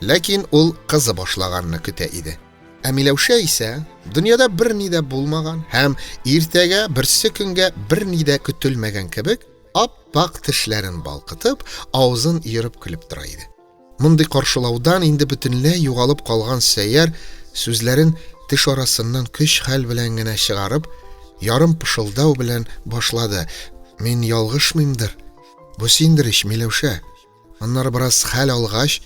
ләкин ул кызы башлаганны көтә иде. Ә Миләүшә исә дөньяда бер ни дә булмаган һәм иртәгә берсе көнгә бер ни дә көтелмәгән кебек ап-пак тешләрен балкытып, авызын иереп көлеп тора иде. Мондый каршылаудан инде бөтенләй югалып калган Сәйяр сүзләрен теш арасыннан көч-хәл белән генә чыгарып, ярым пышылдау белән башлады. Мин ялгышмыймдыр. Бу синдер ич, Миләүшә. Аннары бераз хәл алгач,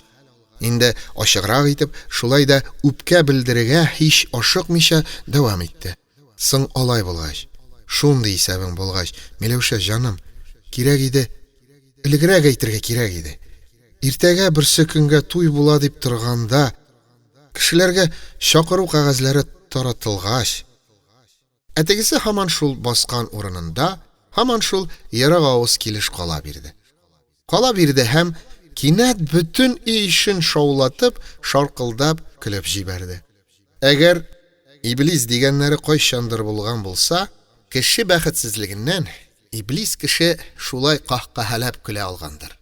инде ачыграк итеп, шулай да үпкә белдерергә һич ашыкмыйча дәвам итте. Соң алай булгач, шундый исәбең булгач, Миләүшә җаным, кирәк иде, элегрәк әйтергә кирәк иде. Иртәгә берсе көнгә туй була дип торганда, кешеләргә чакыру кәгазьләре таратылгач, әтегесе һаман шул баскан урынында, һаман шул ярык авыз килеш кала бирде. Кала бирде һәм кинәт бөтен өй ишен шаулатып, шаркылдап көлеп җибәрде. Әгәр иблис дигәннәре кайчандыр булган булса, кеше бәхетсезлегеннән иблис кеше шулай каһкаһәләп көлә алгандыр.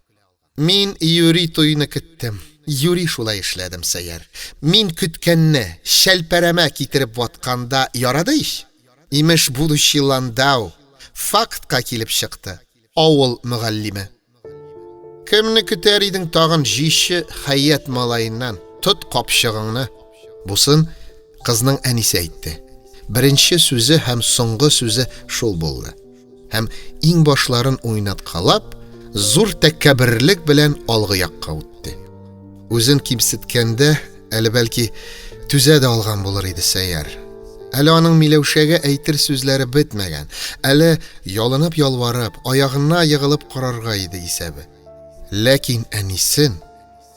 Мин юри туйны көттем. Юри шулай эшләдем, Сәйяр. Мин көткәнне шәлпәрәмә китереп ватканда ярады иш. Имеш будущий ландау фактка килеп чыкты. Авыл мөгаллиме. Кемне көтәр идең тагын җыйчы хаят малайыннан? Тот капчыгыңны. Бусын кызның әнисе әйтте. Беренче сүзе һәм соңгы сүзе шул булды. Һәм иң башларын уйнаткалап, зур тәкәбберлек белән алгы якка үтте. Үзен кимсеткәндә, әле бәлки түзә дә алган булыр иде Сәйяр. Әле аның Миләүшәгә әйтер сүзләре бетмәгән. Әле ялынып ялварып, аягына егылып карарга иде исәбе. Ләкин әнисен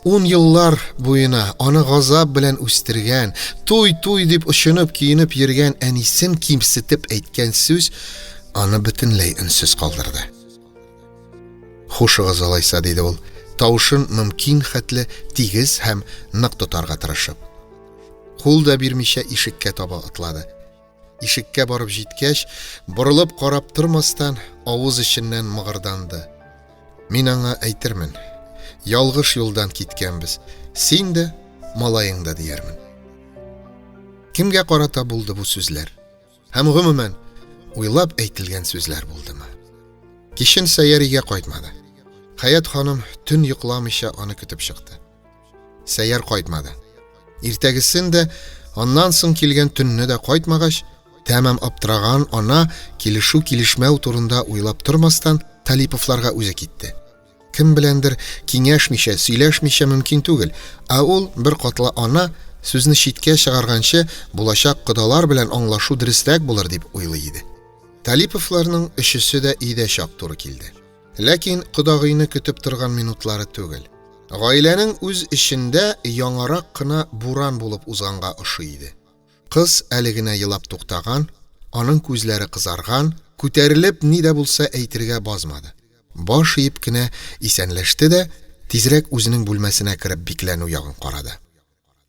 10 еллар буена аны газап белән үстергән, туй дип очынып киенеп йөргән әнисен кимсетеп әйткән сүз аны бөтенләй өнсез калдырды. Хушыгыз алайса, диде ул, тавышын мөмкин хәтле тигез һәм нык тотарга тырышып. Кул да бирмичә ишеккә таба атлады. Ишеккә барып җиткәч, борылып карап тормастан, авыз эченнән мыгырданды. Мин аңа әйтермен, ялгыш юлдан киткәнбез. Син дә, малайың да диярмен. Кемгә карата булды бу сүзләр? Һәм гомумән, уйлап әйтелгән сүзләр булдымы? Кичен Сәйяр өйгә кайтмады. Хаят ханым төн йокламыйча аны көтеп чыкты. Сәйяр кайтмады. Иртәгесен дә, аннан соң килгән төнне дә кайтмагач, Тәмам аптыраган ана килешү-килешмәү турында уйлап тормастан Талиповларга үзе китте. Кем беләндер киңәшмичә, сөйләшмичә мөмкин түгел, ә ул бер катлы ана сүзне читкә чыгарганчы булачак кодалар белән аңлашу дөресрәк булыр дип уйлый иде. Талиповларның өчесе дә өйдә чак туры килде. Ләкин кодагыйны көтеп торган минутлары түгел. Гаиләнең үз эчендә яңарак кына буран булып узганга ошый иде. Кыз әле генә елап туктаган, аның күзләре кызарган, күтәрелеп ни дә булса әйтергә базмады. Баш иеп кенә исәнләште дә, тизрәк үзенең бүлмәсенә кереп бикләнү ягын карады.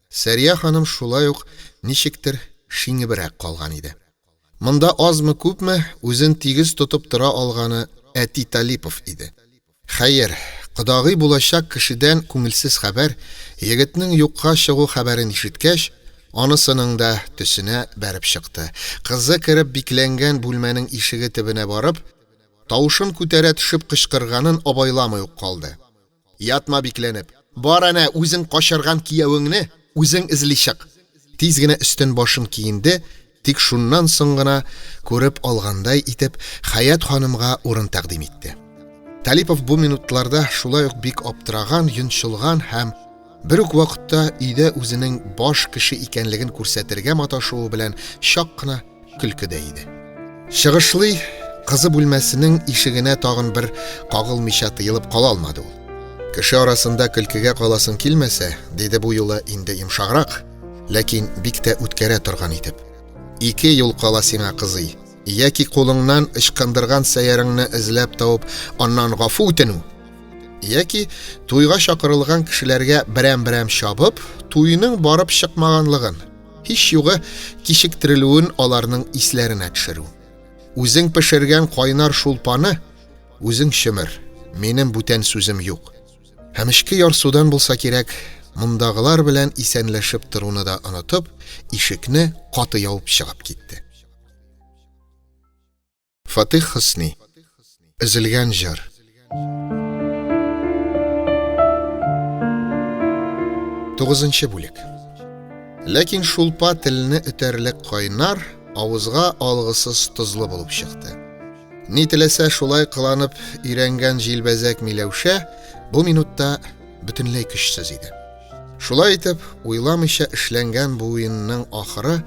Сәрия ханым шулай ук ничектер шинебрәк калган иде. Монда азмы күпме үзен тигез тотып тора алганы әти Талипов иде. Хәер, кодагый булачак кешедән күңелсез хәбәр, егетнең юкка чыгу хәбәрен ишеткәч, анысының да төсенә бәреп чыкты. Кызы кереп бикләнгән бүлмәнең ишеге төбенә барып, тавышын күтәрә төшеп кычкырганын абайламый ук калды. Ятма бикләнеп, бар әнә үзең качырган киявеңне үзең эзли чык. Тиз генә өстен башын киенде, тик шуннан соң гына күреп алгандай итеп Хаят ханымга урын тәкъдим итте. Талипов бу минутларда шулай ук бик аптыраган, йончылган һәм бер үк вакытта өйдә үзенең баш кеше икәнлеген күрсәтергә маташуы белән чак кына көлкедә иде. Чыгышлый кызы бүлмәсенең ишегенә тагын бер кагылмыйча тыелып кала алмады ул. Кеше арасында көлкегә каласын килмәсә, диде бу юлы инде йомшаграк, ләкин бик тә үткәрә торган итеп. 2 ел кала сиңа кызый, яки кулыңнан ычкындырган сәяреңне эзләп табып, аннан гафу үтенү. Яки туйга чакырылган кешеләргә берәм-берәм чабып, туйның барып чыкмаганлыгын, һич югы кичектерелүен аларның исләренә төшерү. Үзең пешергән кайнар шулпаны үзең шимер, минем бүтән сүзем юк. Һәм эчке ярсудан булса кирәк, мондагылар белән исәнләшеп торуны да онытып, ишекне каты ябып чыгып китте. Фатих Хөсни. Өзелгән җыр. Тугызынчы бүлек. Ләкин шулпа телне үтәрлек кайнар, авызга алгысыз тозлы булып чыкты. Ни теләсә шулай кыланып өйрәнгән җилбәзәк Миләүшә бу минутта бөтенләй көчсез иде. Шулай итеп, уйламыйча эшләнгән бу уенның ахыры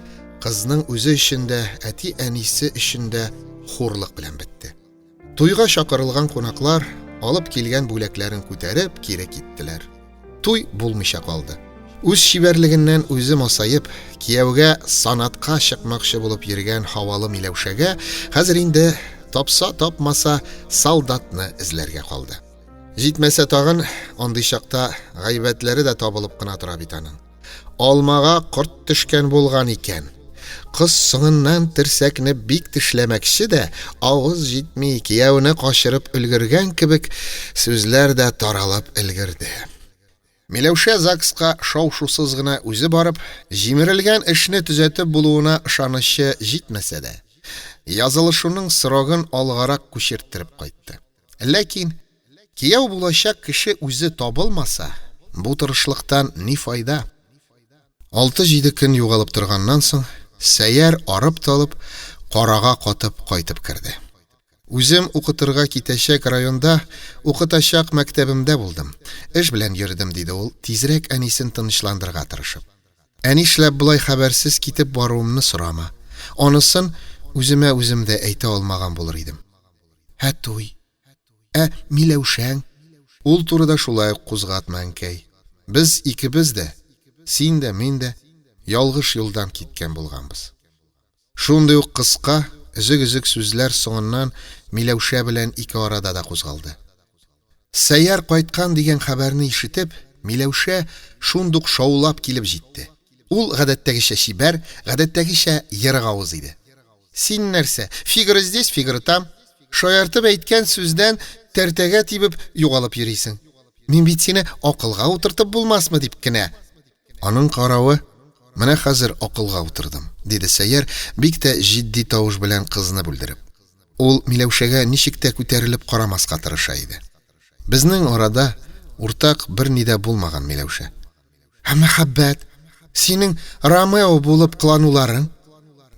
кызның үзе өчен дә, әти-әнисе өчен дә хурлык белән бетте. Туйга чакырылган кунаклар алып килгән бүләкләрен күтәреп кире киттеләр. Туй булмыйча калды. Үз шибәрлегеннән үзе масаеп, кияүгә санатка чыкмакчы булып йөргән һавалы Миләүшәгә хәзер инде тапса тапмаса солдатны эзләргә калды. Җитмәсә тагын андый чакта гайбәтләре дә табылып кына тора бит аның. Алмага корт төшкән булган икән. Кыз соңыннан терсәкне бик тешләмәкче дә, авыз җитми, кияүне качырып өлгергән кебек сүзләр дә таралып өлгерде. Миләүшә ЗАГСка шау-шусыз гына үзе барып, җимерелгән эшне төзәтеп булуына ышанычы җитмәсә дә, язылышуның срогын алгарак күчертереп кайтты. Ләкин кияү булачак кеше үзе табылмаса, бу тырышлыктан ни файда? 6-7 көн югалып торганнан соң, Сәяр арып талып, карага катып кайтып керде. Үзем укытырга китәчәк районда укытачак мәктәбемдә булдым. Эш белән йөрдем, диде ул, тизрәк әнисен тынычландырырга тырышып. Әнишләп булай хәбәрсез китеп баруымны сорама. Анысын үземә үзем дә әйтә алмаган булыр идем. Туй. Миләүшәң? Ул турыда шулай кузгатма, әнкәй. Без икебез дә, син дә, мин дә ялгыш юлдан киткән булганбыз. Шундый ук кыска, өзек-өзек сүзләр соңыннан Миләүшә белән ике арада да кузгалды. Сәяр кайткан дигән хәбәрне ишетеп, Миләүшә шундук шаулап килеп җитте. Ул гадәттәгечә чибәр, гадәттәгечә ерык авыз иде. Син нәрсә? Фигыры здесь, фигыры там. Шаяртып әйткән сүздән тәртәгә тибеп югалып йөрисең. Мин бит сине акылга утыртып булмасмы дип кенә. Аның каравы, менә хәзер акылга утырдым, диде Сәяр бик тә җитди тавыш белән кызны бүлдереп. Ул Миләүшәгә ничек тә күтәрелеп карамаска тырыша иде. Безнең арада уртак бер ни дә булмаган, Миләүшә. Мәхәббәт, синең Ромео булып кылануларың,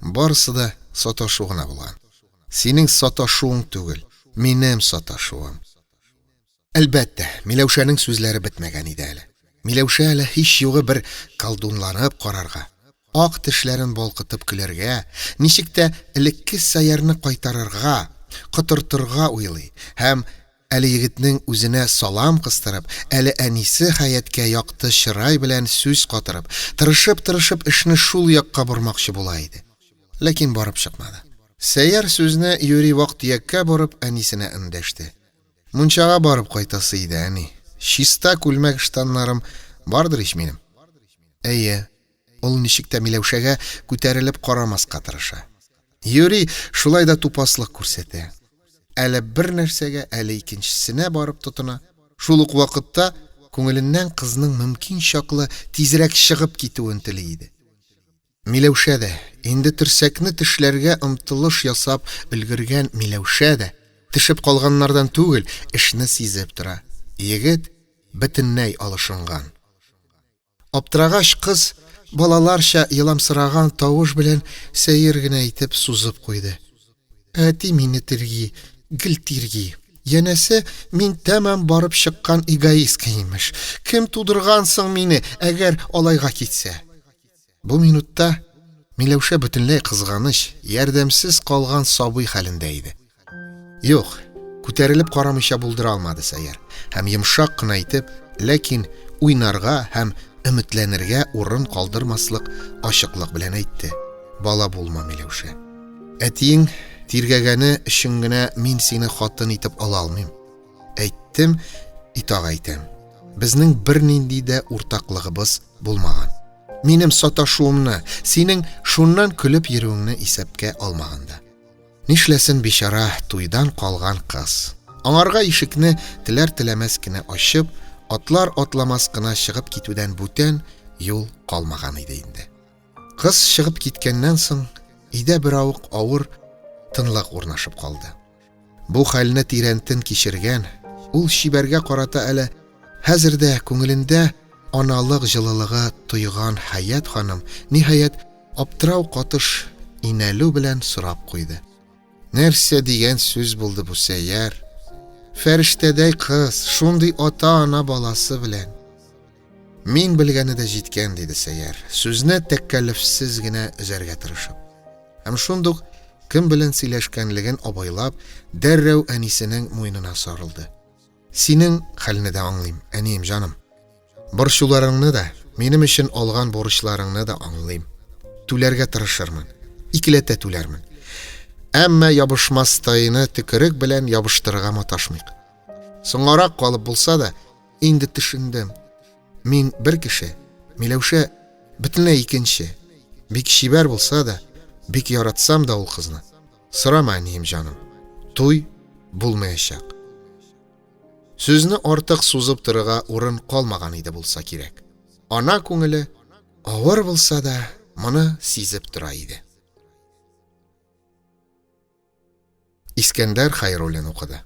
барысы да саташу гына булган. Синең саташуың түгел, минем саташуым. Әлбәттә, Миләүшәнең сүзләре бетмәгән иде әле. Миләүшә әле һич югы бер калдунланып карарга, ак тешләрен балкытып көләргә, ничек тә элекке Сәйәрне кайтарырга, котыртырга уйлый һәм әле егетнең үзенә салам кыстырып, әле әнисе Хәяткә якты чырай белән сүз катырып, тырышып эшне шул якка бормакчы була иде. Ләкин барып чыкмады. Сәйәр сүзне юри вак-төяккә барып әнисенә эндәште. Мунчага барып кайтасы иде, әни. Чиста күлмәк штаннарым бардыр ич минем. Әйе, ул ничек тә Миләүшәгә күтәрелеп карамаска тырыша. Юри шулай да тупаслык күрсәтә. Әле бер нәрсәгә, әле икенчесенә барып тотына. Шул ук вакытта күңеленнән кызның мөмкин чаклы тизрәк чыгып китүен тели иде. Миләүшә дә, инде терсәкне тешләргә омтылыш ясап өлгергән Миләүшә дә, тишеп калганнардан түгел, эшне сизеп тора. Егет бөтенләй алышынган. Аптырагач кыз балаларча еламсыраган тавыш белән сәер генә итеп сузып куйды. Әти мине тирги, гел тирги. Янәсе, мин тәмам барып чыккан эгоистка имеш. Кем тудыргансың мине, әгәр алайга китсә? Бу минутта Миләүшә бөтенләй кызганыч, ярдәмсез калган сабый хәлендә иде. Юк, күтәрелеп карамыйча булдыра алмады Сәйәр. Һәм йомшак кына итеп, ләкин уйнарга һәм өметләнергә урын калдырмаслык ачыклык белән әйтте. Бала булма, Миләүшә. Әтиң тиргәгәне өчен генә мин сине хатын итеп ала алмыйм. Әйттем, итага әйтәм. Безнең бернинди дә уртаклыгыбыз булмаган. Минем саташуымны, синең шуннан көлеп йөрүеңне исәпкә алмаганда. Нишләсен бичара туйдан калган кыз. Аңарга ишекне теләр-теләмәс кенә ачып, атлар атламас кына чыгып китүдән бүтән юл калмаган иде инде. Кыз чыгып киткәннән соң, өйдә бер авыр тынлык урнашып калды. Бу хәлне тирәнтен кичергән, ул чибәргә карата әле хәзердә күңелендә аналык җылылыгы тойган Хәят ханым ниһаять аптырау катыш инәлү белән сорап куйды. Нәрсә дигән сүз булды бу Сәйәр? Фәрештәдәй кыз, шундый ата-ана баласы белән. Мин белгәне дә җиткән, диде Сәйәр, сүзне тәкәллефсез генә өзәргә тырышып. Һәм шундук кем белән сөйләшкәнлеген абайлап, дәррәү әнисенең муенына сарылды. Синең хәлне дә аңлыйм, әнием җаным. Борчуларыңны да, минем өчен алган бурычларыңны да аңлыйм. Түләргә тырышырмын, икеләтә түләрмен. Әмма ябышмас тайны төкерек белән ябыштырырга маташмыйк. Соңарак калып булса да, инде төшендем. Мин бер кеше, Миләүшә бөтенләй икенче. Бик чибәр булса да, бик яратсам да ул кызны. Сорама, әнием җаным. Туй булмаячак. Сүзне артык сузып торырга урын калмаган иде булса кирәк. Ана күңеле авыр булса да, моны сизеп тора иде. Искәндәр Хәйруллин укыды.